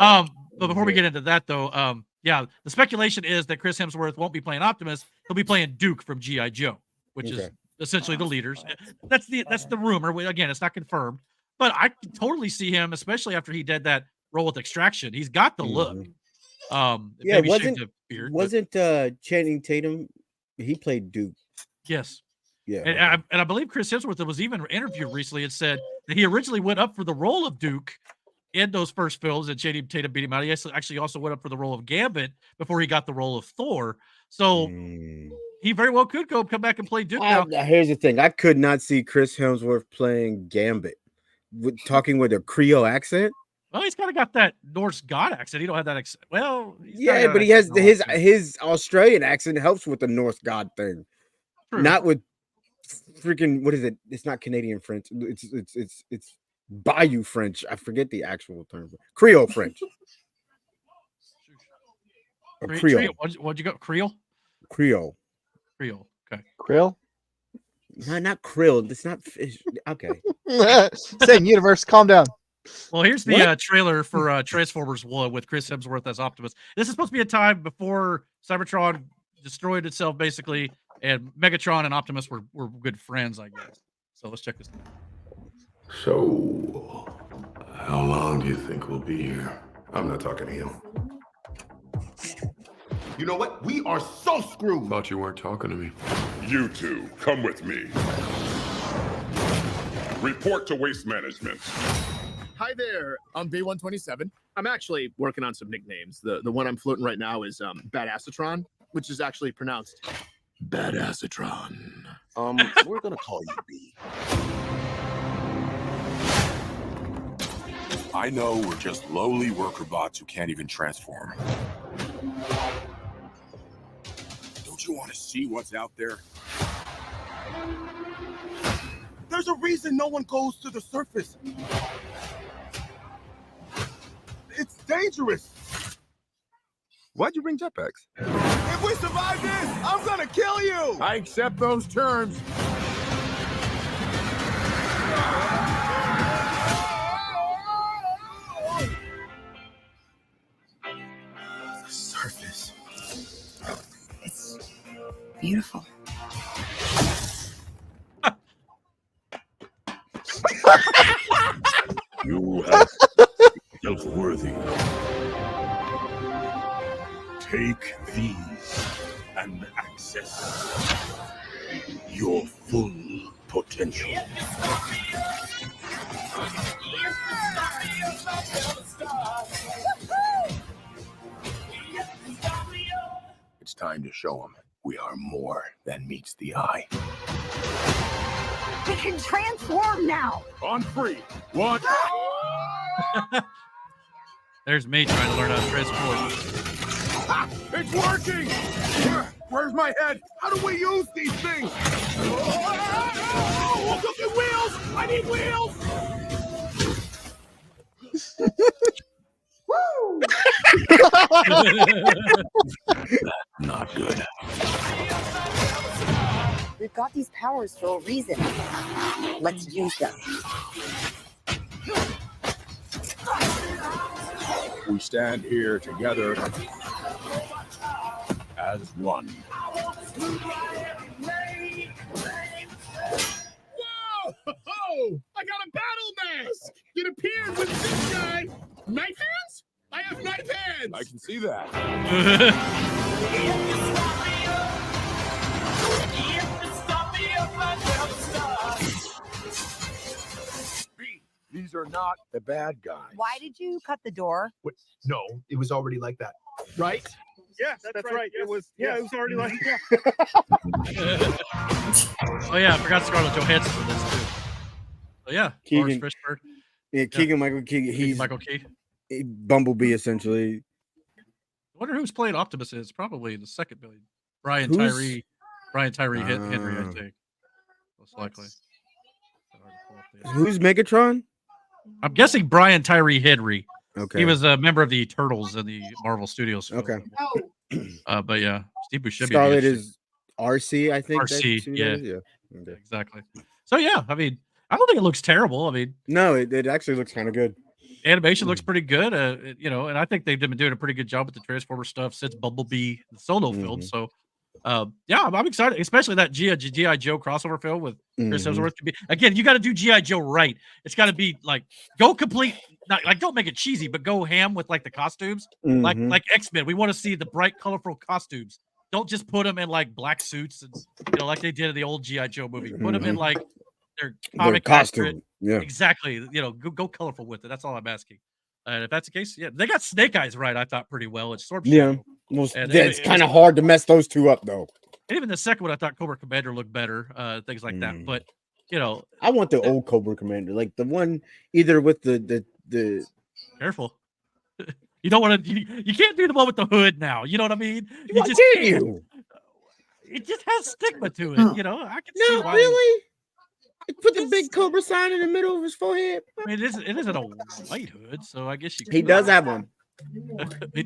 But before we get into that, though, yeah, the speculation is that Chris Hemsworth won't be playing Optimus; he'll be playing Duke from G.I. Joe, which is essentially the leaders. That's the rumor. Again, it's not confirmed, but I can totally see him, especially after he did that role with Extraction. He's got the look. Yeah, wasn't Channing Tatum? He played Duke. Yes. Yeah, and I believe Chris Hemsworth was even interviewed recently and said that he originally went up for the role of Duke in those first films, and Channing Tatum beat him out. He actually also went up for the role of Gambit before he got the role of Thor. So he very well could come back and play Duke now. Here's the thing: I could not see Chris Hemsworth playing Gambit, talking with a Creole accent. Well, he's kind of got that Norse god accent. He don't have that accent. Well, yeah, but he has his Australian accent helps with the Norse god thing, not with freaking what is it? It's not Canadian French. It's Bayou French. I forget the actual term. Creole French. Creole. What'd you go? Creole. Okay. Creole. No, not krill. It's not fish. Okay. Same universe. Calm down. Well, here's the trailer for Transformers 1 with Chris Hemsworth as Optimus. This is supposed to be a time before Cybertron destroyed itself, basically, and Megatron and Optimus were good friends, I guess. So let's check this out. So, how long do you think we'll be here? I'm not talking to you. You know what? We are so screwed. Thought you weren't talking to me. You two, come with me. Report to Waste Management. Hi there, I'm B127. I'm actually working on some nicknames. The one I'm floating right now is Badassatron, which is actually pronounced Badassatron. We're gonna call you B. I know we're just lowly worker bots who can't even transform. Don't you want to see what's out there? There's a reason no one goes to the surface. It's dangerous. Why'd you bring jetpacks? If we survive this, I'm gonna kill you. I accept those terms. The surface. It's beautiful. You have felt worthy. Take these and access your full potential. It's time to show them we are more than meets the eye. We can transform now. On 3, 1. There's me trying to learn how to transform. Ah, it's working! Where's my head? How do we use these things? Oh, look at wheels! I need wheels! Woo! Not good. We've got these powers for a reason. Let's use them. We stand here together as one. Whoa! I got a battle mask! It appeared with this guy. Knife hands? I have knife hands! I can see that. These are not the bad guys. Why did you cut the door? What? No, it was already like that. Right? Yes, that's right. It was. Yeah, it was already like. Yeah. Oh yeah, I forgot Scarlett Johansson for this too. Oh yeah, Lawrence Keegan. Fishburne. Yeah, Keegan Michael Keegan. He's Michael Key. Bumblebee essentially. I wonder who's playing Optimus is probably the second billion. Brian Who's- Tyree Henry, I think. Most likely. Who's Megatron? I'm guessing Brian Tyree Henry. Okay. He was a member of the Turtles in the Marvel Studios. Film. Okay. But yeah, Steve Buscemi. Scarlet is RC, I think. RC. that's who Yeah. that is? Yeah. Okay. Exactly. So yeah, I mean, I don't think it looks terrible. I mean, No, it actually looks kind of good. animation looks pretty good. And I think they've been doing a pretty good job with the Transformer stuff since Bumblebee the solo film. So yeah, I'm excited, especially that G.I. Joe crossover film with Chris Mhm. Hemsworth. Again, you got to do G.I. Joe right. It's got to be like go complete, not like don't make it cheesy, but go ham with like the costumes, Mhm. like X-Men. We want to see the bright, colorful costumes. Don't just put them in like black suits and like they did in the old G.I. Joe movie. Put them in Mhm. like their Their comic costume, accurate. yeah. Exactly. Go colorful with it. That's all I'm asking. And if that's the case, yeah, they got Snake Eyes right. I thought pretty well. It's Storm Yeah. Shadow. Well, And it's it kind of was- hard to mess those two up though. And even the second one, I thought Cobra Commander looked better, things like that. But I want the old Cobra Commander, like the one either with the careful. You don't want to. You can't do the one with the hood now. You know what I mean? You Why just can't can't. you? It just has stigma to it. You know, I can see No, why. really? Put the big Cobra sign in the middle of his forehead. I mean, it isn't a white hood, so I guess you. He does have one.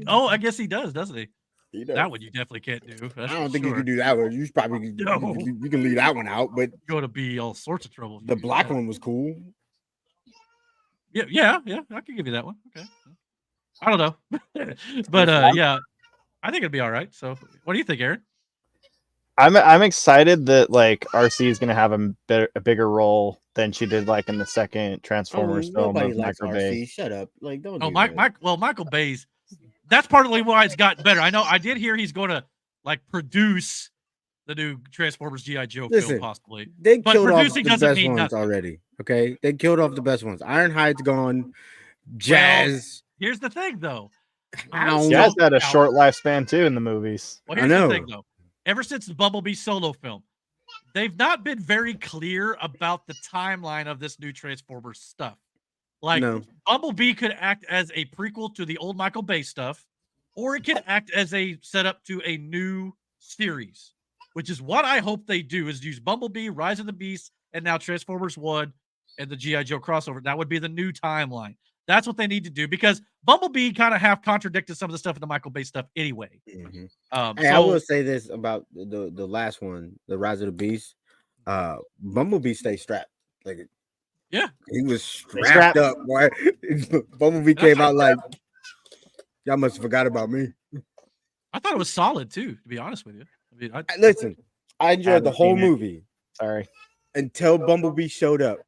Oh, I guess he does, doesn't he? He does. That one you definitely can't do. I don't think you can do that one. You should probably No. you can leave that one out, but Going to be all sorts of trouble. if you the do black that. one was cool. Yeah. I can give you that one. Okay. I don't know, but yeah, I think it'd be all right. So, what do you think, Aaron? I'm excited that like RC is gonna have a bigger role than she did like in the second Transformers film. Nobody Of likes Michael RC. Bay. Shut up. Like don't. Oh, do that. Michael Bay's. That's partly why it's gotten better. I know. I did hear he's going to like produce the new Transformers G.I. Joe Listen, film, possibly. They But killed off producing the doesn't best mean ones nothing. already. Okay, they killed off the best ones. Ironhide's gone. Jazz. Well, here's the thing, though. Jazz had a short lifespan too in the movies. Well, here's the thing, though. Ever since the Bumblebee solo film, they've not been very clear about the timeline of this new Transformers stuff. Like, No. Bumblebee could act as a prequel to the old Michael Bay stuff, or it could act as a setup to a new series, which is what I hope they do, is use Bumblebee, Rise of the Beast, and now Transformers 1 and the G.I. Joe crossover. That would be the new timeline. That's what they need to do, because Bumblebee kind of half contradicted some of the stuff in the Michael Bay stuff anyway. Hey, So, I will say this about the last one, the Rise of the Beast. Bumblebee stayed strapped. Like, yeah, he was strapped up. Boy. Bumblebee came out like, y'all must have forgot about me. I thought it was solid too, to be honest with you. I mean, Listen, I enjoyed the whole seen it. movie. Sorry. Until Bumblebee showed up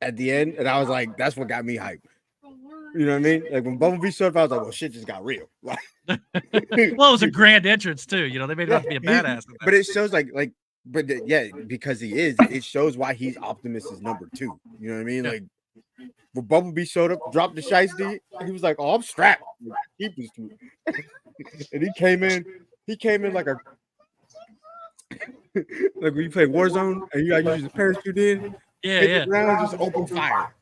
at the end, and I was like, that's what got me hyped. You know what I mean? Like when Bumblebee showed up, I was like, well, shit just got real. Well, it was a grand entrance too. You know, they made him out to be a badass. But it shows yeah, because he is, it shows why he's Optimus's number 2. You know what I mean? Like when Bumblebee showed up, dropped the shiesty, he was like, oh, I'm strapped. Keep this to me. And he came in like a like when you play Warzone and you gotta use the parachute in, hit the ground, just open fire.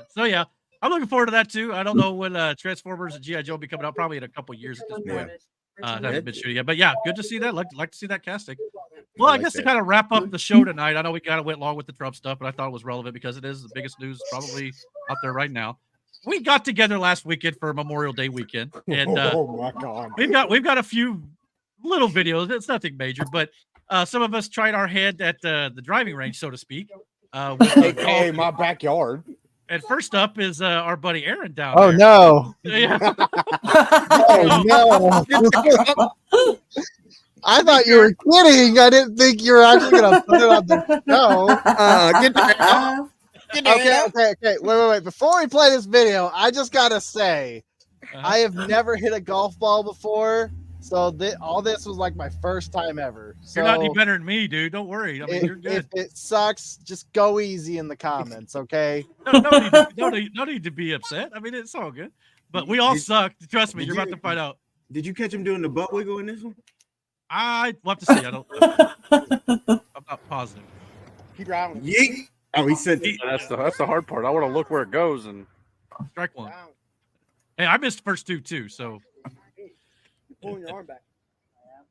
So yeah, I'm looking forward to that too. I don't know when Transformers and G.I. Joe will be coming out, probably in a couple years at this point. Haven't been shooting yet, but yeah, good to see that. Like to see that casting. Well, I guess to kind of wrap up the show tonight, I know we kind of went long with the Trump stuff, but I thought it was relevant because it is the biggest news probably out there right now. We got together last weekend for Memorial Day weekend, and oh my god, we've got a few little videos. It's nothing major, but some of us tried our hand at the driving range, so to speak. Hey, my backyard. And first up is our buddy Aaron down Oh there. no! Yeah. Oh no! I thought you were kidding. I didn't think you were actually gonna put it on the show. Okay. Wait. Before we play this video, I just gotta say, I have never hit a golf ball before, so all this was like my first time ever. So You're not any better than me, dude. Don't worry. I mean, you're good. If it sucks, just go easy in the comments, okay? No need to be upset. I mean, it's all good. But we all suck. Trust me, you're about to find out. Did you catch him doing the butt wiggle in this one? We'll have to see. I'm not positive. Keep driving. Yeet. Oh, he said that's the hard part. I want to look where it goes and strike one. Hey, I missed the first two too, so. Pulling your arm back.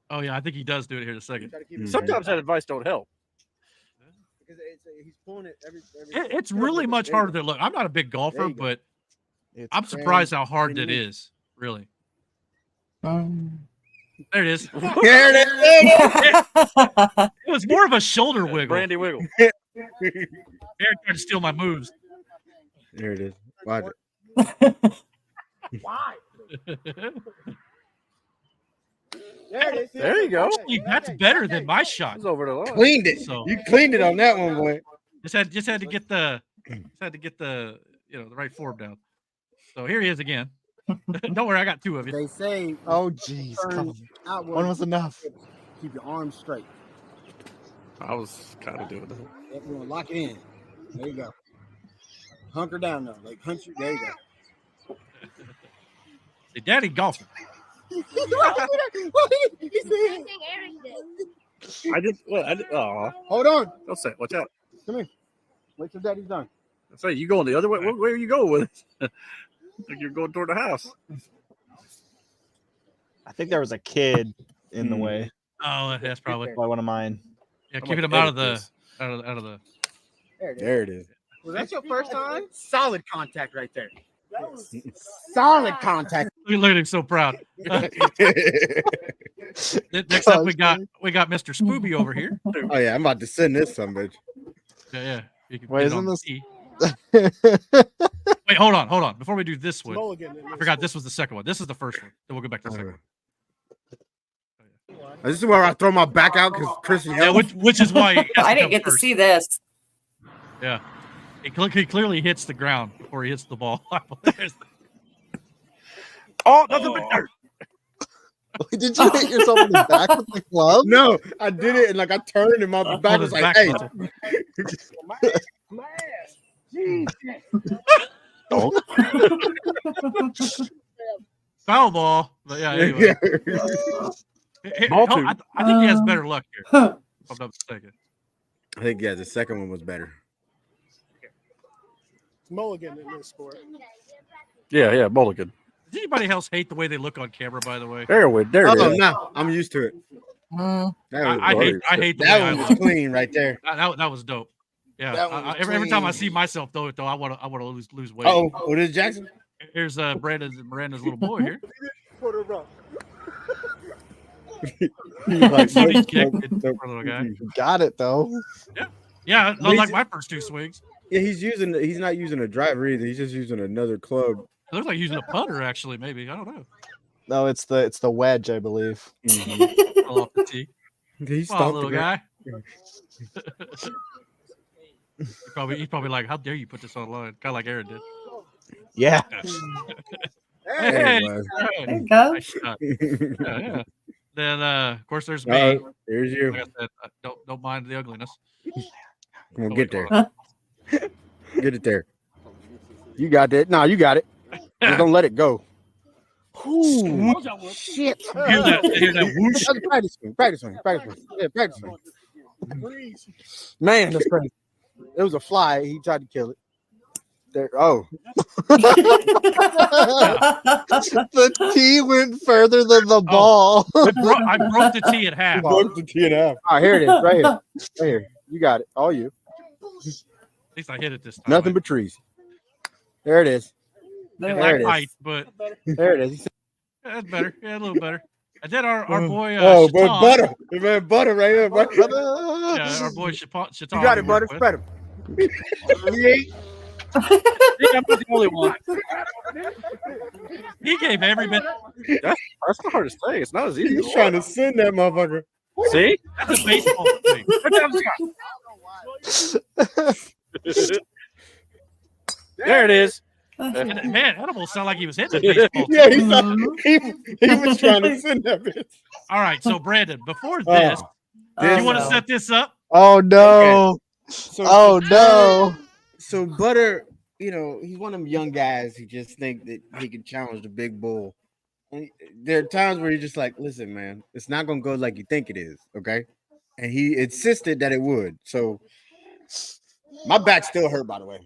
Oh yeah, I think he does do it here in a second. sometimes that advice don't help. Because he's pulling it every It's really much harder than look. I'm not a big golfer, but I'm surprised how hard that is. Really. There it is. There it is. It was more of a shoulder wiggle. Brandy wiggle. Aaron tried to steal my moves. There it is. Watch it. Why? There it is. There you go. Actually, that's better than my shot. It's over the line. Cleaned it. So You cleaned it on that one, boy. just had to get the the right form down. So here he is again. Don't worry, I got two of you. They say, Oh jeez, come on. One was enough. Keep your arms straight. I was kind of doing that. Everyone lock it in. There you go. Hunker down though. Like hunch you. There you go. Say, Daddy golfing. I did. Oh, Hold on. don't say it. Watch out. Come here. Wait till Daddy's done. I say you going the other way. Where are you going with it? Like you're going toward the house. I think there was a kid in the way. Oh, that's probably one of mine. Yeah, I'm keeping like, him out of edit the. There it is. Was that your first time? Solid contact right there. Solid contact. Look at him, so proud. Next up, we got Mr. Spooby over here. Oh yeah, I'm about to send this some bitch. Yeah. You can Wait, put it on isn't C. Wait, hold on. Before we do this one, I forgot this was the second one. This is the first one. Then we'll go back to the second one. This is where I throw my back out because Chrissy. Yeah, which is why I didn't get to see this. Yeah, he clearly hits the ground before he hits the ball. Oh, nothing but dirt. Did you hit yourself in the back with the club? No, I did it, and like I turned, and my back was like, "Hey." My ass. Jesus. Oh. Foul ball. But yeah, anyway. I think he has better luck here. If I'm not mistaken. I think the second one was better. Mulligan in this sport. Yeah, mulligan. Does anybody else hate the way they look on camera? By the way, There it is. No, I'm used to it. I hate the that way I one was look. clean right there. That was dope. Yeah, That one was every time I clean. see myself though, I want to lose weight. Oh, what is Jackson? Here's Miranda's little boy here. Put her up. Like, So he's nope, kicked, nope, poor little guy. Got it though. Yeah, not like my first two swings. Yeah, he's not using a driver either. He's just using another club. It looks like using a putter, actually. Maybe I don't know. No, it's the wedge, I believe. Fell off the tee. He's Come on, little guy. He's probably like, how dare you put this online? Kind of like Aaron did. Yeah. Hey, There you go. nice shot. Yeah. Then of course there's me. There's you. Like I said, don't mind the ugliness. Come on, get there. Get it there. You got that. No, you got it. Just don't let it go. Ooh, shit. Hear that whoosh? Practice swing. Yeah, practice swing. Man, that's crazy. It was a fly. He tried to kill it. There. Oh. The tee went further than the ball. I broke the tee in half. Broke the tee in half. All right, here it is. Right here. Right here. You got it. All you. At least I hit it this time. Nothing but trees. There it is. There it is. But there it is. that's better. Yeah, a little better. And then our boy. Oh, boy, Shaitan- butter. Man, butter right here. Butter. Yeah, our boy Shaitan. You got it, butter. Spread him. I'm not the only one. He gave every bit. That's not hard to say. It's not as easy. He's trying to send that motherfucker. See? That's a baseball thing. There it is. And, man, that almost sounded like he was hitting the baseball. Yeah, he was trying to send that bitch. All right, so Brandon, before this, you want to set this up? Oh no. Okay. So, no. So Butter, he's one of them young guys who just think that he can challenge the big bull. And there are times where you're just like, listen, man, it's not gonna go like you think it is, okay? And he insisted that it would. So my back still hurt, by the way.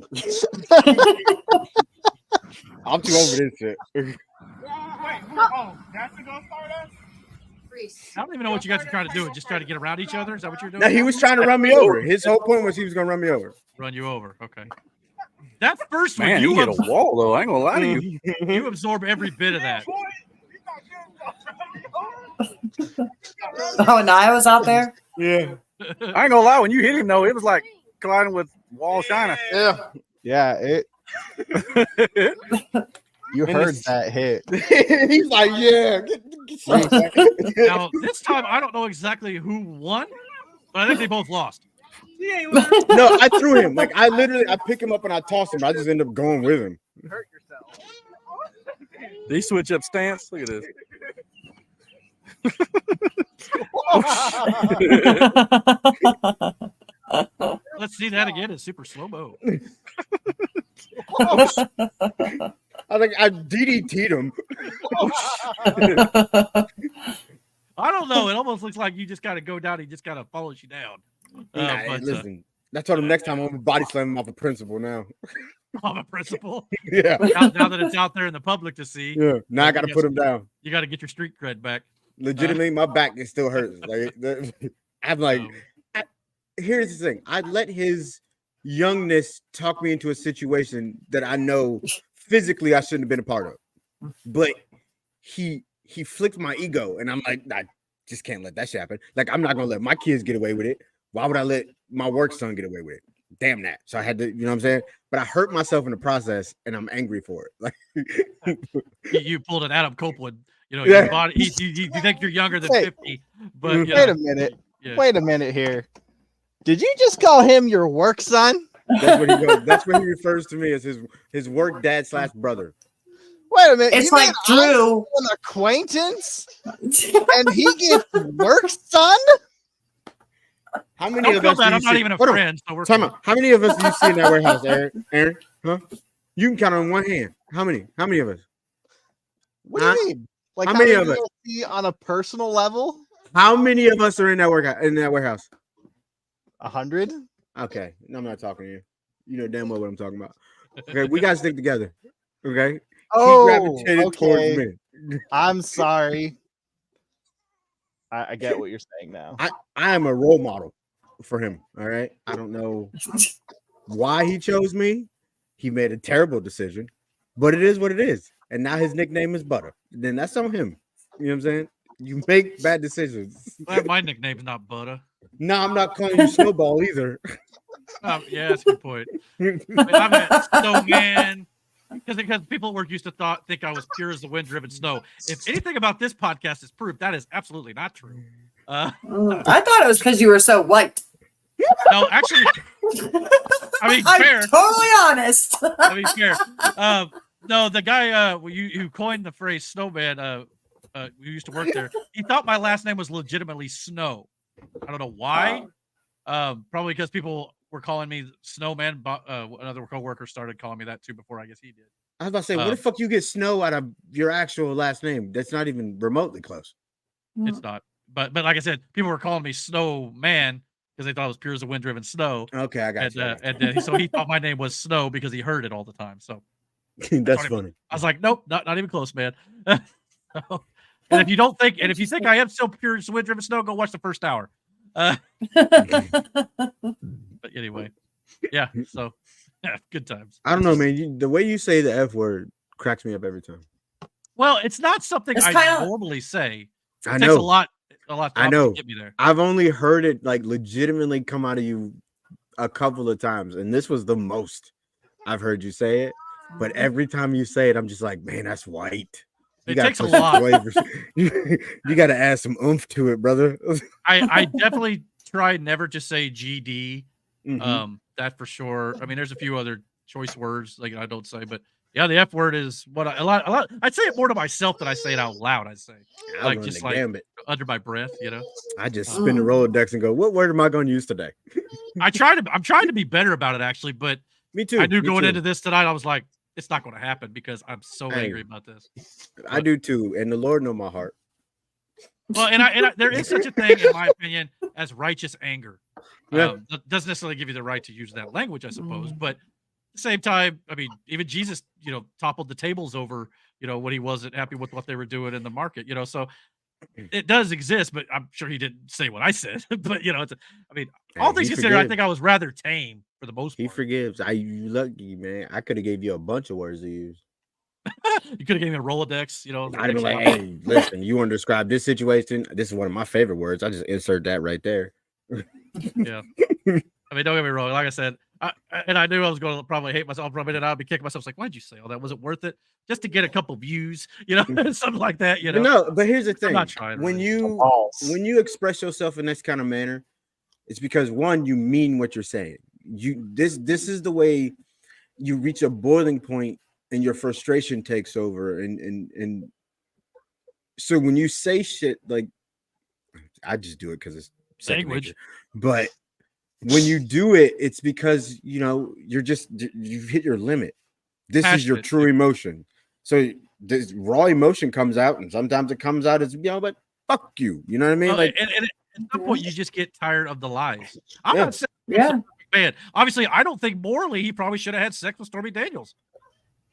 I'm too over this shit. I don't even know what you guys are trying to do. Just try to get around each other? Is that what you're doing? No, he was trying to run me over. His whole point was he was gonna run me over. Run you over. Okay. That first one, Man, you hit a wall, though. I ain't gonna lie to you. You absorb every bit of that. Oh, and I was out there. Yeah. I ain't gonna lie. When you hit him, though, it was like colliding with wall China. Yeah. Yeah, it. You heard that hit. He's like, yeah. Now, this time, I don't know exactly who won, but I think they both lost. No, I threw him. Like, I pick him up and I toss him. I just end up going with him. Hurt yourself. Did he switch up stance? Look at this. Let's see that again in super slow-mo. I think I DDT'd him. I don't know. It almost looks like you just got to go down. He just kind of follows you down. Listen, I told him next time I'm gonna body slam him off a principle now. Off a principle. Yeah. Now that it's out there in the public to see. Yeah. Now I got to put him down. You got to get your street cred back. Legitimately, my back is still hurts. Like I'm like, here's the thing. I let his youngness talk me into a situation that I know physically I shouldn't have been a part of. But he flicked my ego, and I'm like, I just can't let that shit happen. Like, I'm not gonna let my kids get away with it. Why would I let my work son get away with it? Damn that. So I had to, you know what I'm saying? But I hurt myself in the process, and I'm angry for it. Like you pulled an Adam Copeland. Yeah. Your body. You think you're younger than 50, but wait a minute. Yeah. Wait a minute here. Did you just call him your work son? That's what he goes. That's what he refers to me as his work dad / brother. Wait a minute. It's you like mean Drew. I'm an acquaintance, and he gets work, son. How many Don't of feel us? bad. do you I'm not see- even a Hold on. friend, so we're Time cool. out. How many of us do you see in that warehouse, Aaron? Aaron, huh? You can count on one hand. How many? How many of us? What do you mean? Like how many of do us? you see on a personal level? How many of us are in that workout in that warehouse? 100. Okay, no, I'm not talking to you. You know damn well what I'm talking about. Okay, we gotta stick together. Okay. Oh, he gravitated towards okay. me. I'm sorry. I get what you're saying now. I am a role model for him. All right. I don't know why he chose me. He made a terrible decision, but it is what it is. And now his nickname is Butter. Then that's on him. You know what I'm saying? You make bad decisions. Glad my nickname's not Butter. No, I'm not calling you Snowball either. Yeah, that's a good point. I mean, I'm a snowman because people at work used to think I was pure as the wind-driven snow. If anything about this podcast is proof, that is absolutely not true. I thought it was because you were so white. No, actually, I mean, I'm fair. totally honest. I mean, fair. No, the guy who coined the phrase snowman, who used to work there, he thought my last name was legitimately Snow. I don't know why. Probably because people were calling me Snowman. But another coworker started calling me that too before I guess he did. I was about to say, what the fuck you get Snow out of your actual last name? That's not even remotely close. It's not. But like I said, people were calling me Snowman because they thought it was pure as a wind-driven snow. Okay, I got you. And so he thought my name was Snow because he heard it all the time. So that's funny. I was like, nope, not even close, man. So, and if you think I am still pure as wind-driven snow, go watch the first hour. But anyway, yeah. So yeah, good times. I don't know, man. The way you say the F word cracks me up every time. Well, it's not something It's I kinda- normally say. It I takes know. a lot I know. to get me there. I've only heard it like legitimately come out of you a couple of times, and this was the most I've heard you say it. But every time you say it, I'm just like, man, that's white. You It gotta takes a put some lot. flavors. You got to add some oomph to it, brother. I definitely try never to say GD. Mhm. That for sure. I mean, there's a few other choice words like I don't say, but yeah, the F word is what a lot. I'd say it more to myself than I say it out loud. I'd say I like run just the like gambit. under my breath, you know. I just spin the Rolodex and go, what word am I going to use today? I'm trying to be better about it actually, but Me too. I knew me going too. into this tonight, I was like, it's not going to happen because I'm so Hey. angry about this. I do too, and the Lord know my heart. Well, and I there is such a thing, in my opinion, as righteous anger. Yeah. That doesn't necessarily give you the right to use that language, I suppose. But at the same time, I mean, even Jesus, toppled the tables over, when he wasn't happy with what they were doing in the market, So it does exist, but I'm sure he didn't say what I said. But all things he considered, I forgives. think I was rather tame for the most He part. forgives. You lucky, man. I could have gave you a bunch of words to use. You could have given me a Rolodex, I'd have been like, hey, listen, you want to describe this situation? This is one of my favorite words. I just insert that right there. Yeah. I mean, don't get me wrong. Like I said, I knew I was going to probably hate myself. Probably I'd be kicking myself. Like, why'd you say all that? Was it worth it? Just to get a couple views, something like that. No, but here's the thing: I'm not trying. when really. you express yourself in this kind of manner, it's because one, you mean what you're saying. This is the way you reach a boiling point and your frustration takes over. And so when you say shit like, I just do it because it's language, but when you do it, it's because you've hit your limit. This is your true emotion. So this raw emotion comes out, and sometimes it comes out as but fuck you. You know what I mean? Well, like and at some point, you just get tired of the lies. I'm Yeah. not saying he's a perfect man. Obviously, I don't think morally he probably should have had sex with Stormy Daniels.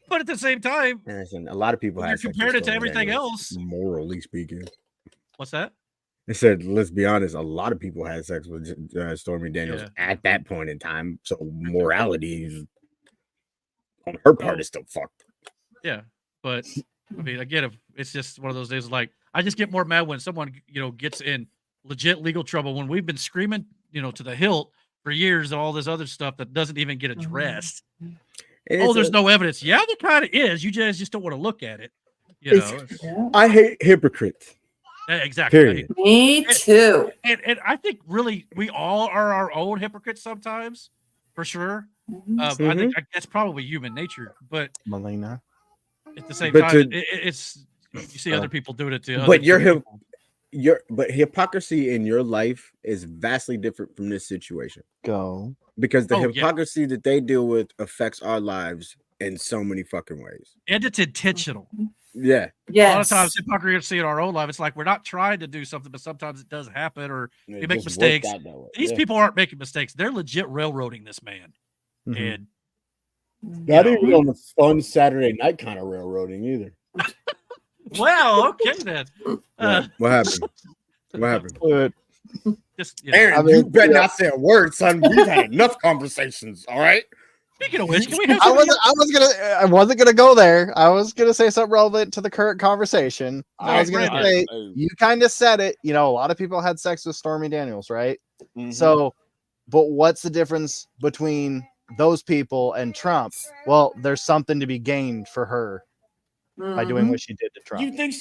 But at the same time, listen, a lot of people when have you're sex with compared it to Stormy everything Daniels, else. morally speaking. What's that? They said, let's be honest, a lot of people had sex with Stormy Daniels Yeah. at that point in time. So morality is, on her part is still fucked. Yeah, but I mean, again, if it's just one of those days, like I just get more mad when someone gets in legit legal trouble when we've been screaming to the hilt for years and all this other stuff that doesn't even get addressed. There's no evidence. Yeah, there kind of is. You just don't want to look at it. I hate hypocrites. Yeah, exactly. Period. Me too. And I think really we all are our own hypocrites sometimes, for sure. I think that's probably human nature. But Melina. At the same But time, to- it's you see other people doing it to other But people. but hypocrisy in your life is vastly different from this situation. Go. Because the Oh, yeah. hypocrisy that they deal with affects our lives in so many fucking ways. And it's intentional. Yeah. A lot of times hypocrisy in our own life, it's like we're not trying to do something, but sometimes it does happen or It we make just worked mistakes. out that way. These Yeah. people aren't making mistakes. They're legit railroading this man. Mhm. And Not even on the fun Saturday night kind of railroading either. well, okay then. What happened? What happened? Just Aaron, you better not say a word, son. We've had enough conversations. All right. Speaking of which, can we have I wasn't gonna go there. I was gonna say something relevant to the current conversation. I was gonna say you kind of said it. You know, a lot of people had sex with Stormy Daniels, right? Mhm. So, but what's the difference between those people and Trump? Well, there's something to be gained for her by doing what she did to Trump. You think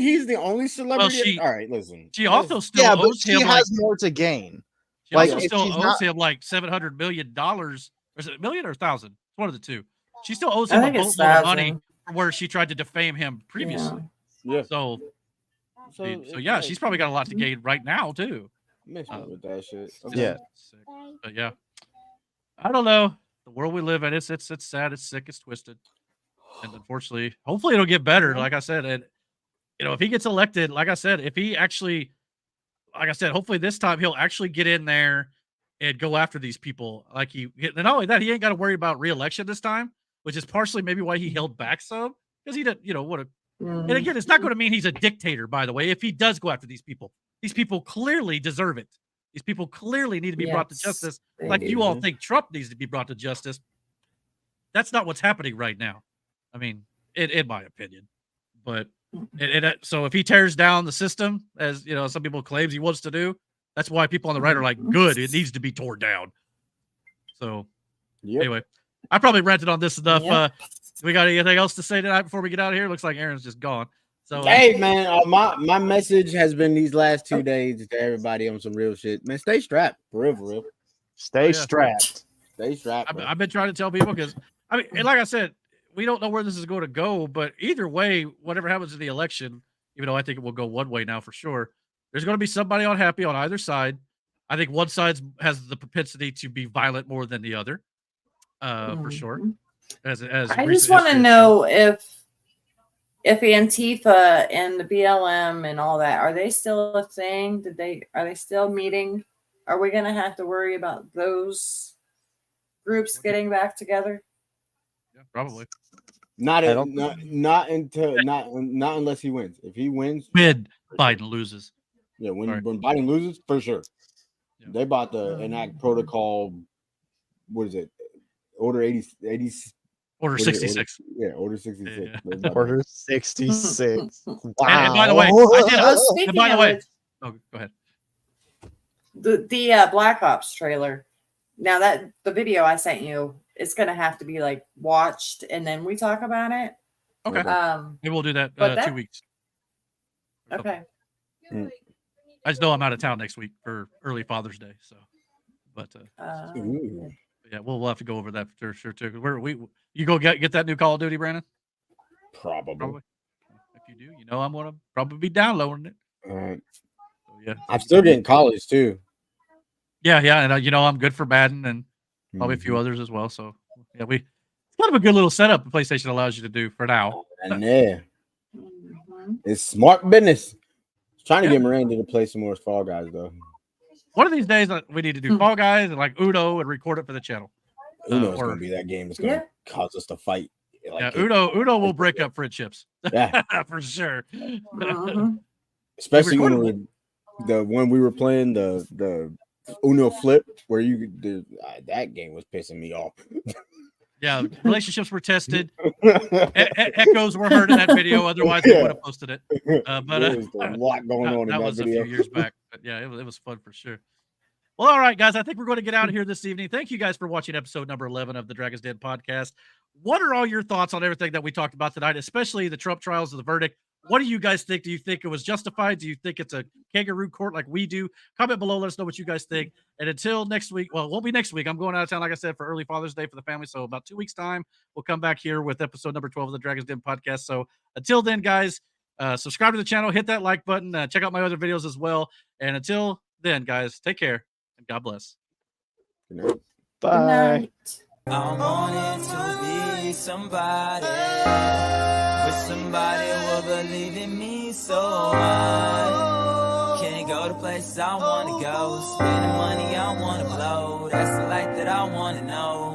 he's the only celebrity? she- All right, listen. She also still Yeah, but owes she him has like more to gain. she Like, also if still she's owes not- him like $700 million. Or is it a million or 1,000? One of the two. She still owes I him a think it's boatload of money 1,000. for where she tried to defame him previously. Yeah. So yeah, she's probably got a lot to gain right now too. With that shit. Yeah. But yeah, I don't know. The world we live in, it's sad, it's sick, it's twisted, and unfortunately, hopefully it'll get better. Like I said, and if he gets elected, like I said, if he actually, like I said, hopefully this time he'll actually get in there and go after these people. Like and not only that, he ain't got to worry about re-election this time, which is partially maybe why he held back some because he didn't, what a. And again, it's not going to mean he's a dictator, by the way. If he does go after these people clearly deserve it. These people clearly need to be brought to Yes, justice. they Like you all do. think Trump needs to be brought to justice. That's not what's happening right now. I mean, in my opinion. But so if he tears down the system, as some people claims he wants to do, that's why people on the right are like, good, it needs to be torn down. So anyway, I probably ranted on this enough. Yep. We got anything else to say tonight before we get out of here? Looks like Aaron's just gone. So Hey man, my message has been these last 2 days to everybody on some real shit. Man, stay strapped, for real. Stay strapped. Stay strapped. I've been trying to tell people because I mean, and like I said, we don't know where this is going to go, but either way, whatever happens in the election, even though I think it will go one way now for sure, there's going to be somebody unhappy on either side. I think one side has the propensity to be violent more than the other, for sure. As I recent just want to history- know if Antifa and the BLM and all that, are they still a thing? Are they still meeting? Are we gonna have to worry about those groups getting back together? Yeah, probably. Not I don't- not unless he wins. If he wins, When Biden loses. yeah, when Sorry. Biden loses, for sure. They about to enact protocol. What is it? Order 80. Order what is it? 66. Order 66. Yeah. They're about to- Order 66. Wow. And by the way, I did. Speaking And by the of way, which, oh, go ahead. the Black Ops trailer. Now that the video I sent you, it's gonna have to be like watched, and then we talk about it. Okay. Maybe we'll do that but 2 weeks. Okay. I just know I'm out of town next week for early Father's Day, so. But yeah, we'll have to go over that for sure too. You go get that new Call of Duty, Brandon? Probably. If you do, I'm gonna probably be downloading it. All right. So, yeah. I'm still getting college too. Yeah, and I'm good for Madden and probably a few others as well. So yeah, it's kind of a good little setup the PlayStation allows you to do for now. And yeah, it's smart business. Trying to get Miranda to play some more Fall Guys though. One of these days we need to do Fall Guys and like Uno and record it for the channel. Uno is going to be that game that's going to Yeah. cause us to fight. Yeah, Uno will break up friendships. Yeah. For sure. Especially recorded when we were playing the Uno flip where you could do that game was pissing me off. Yeah, relationships were tested. Echoes were heard in that video. Otherwise, we would have posted it. But there was a lot going on in that was video. a few years back. But yeah, it was fun for sure. Well, all right, guys. I think we're going to get out of here this evening. Thank you guys for watching episode number 11 of the Dragon's Den podcast. What are all your thoughts on everything that we talked about tonight, especially the Trump trials of the verdict? What do you guys think? Do you think it was justified? Do you think it's a kangaroo court like we do? Comment below. Let us know what you guys think. And until next week, well, it won't be next week. I'm going out of town, like I said, for early Father's Day for the family. So about 2 weeks' time, we'll come back here with episode number 12 of the Dragon's Den podcast. So until then, guys, subscribe to the channel, hit that like button, check out my other videos as well. And until then, guys, take care and God bless. Bye. I wanted to be somebody, with somebody who will believe in me so much. Can't go to places I wanna go, spending money I wanna blow. That's the life that I wanna know.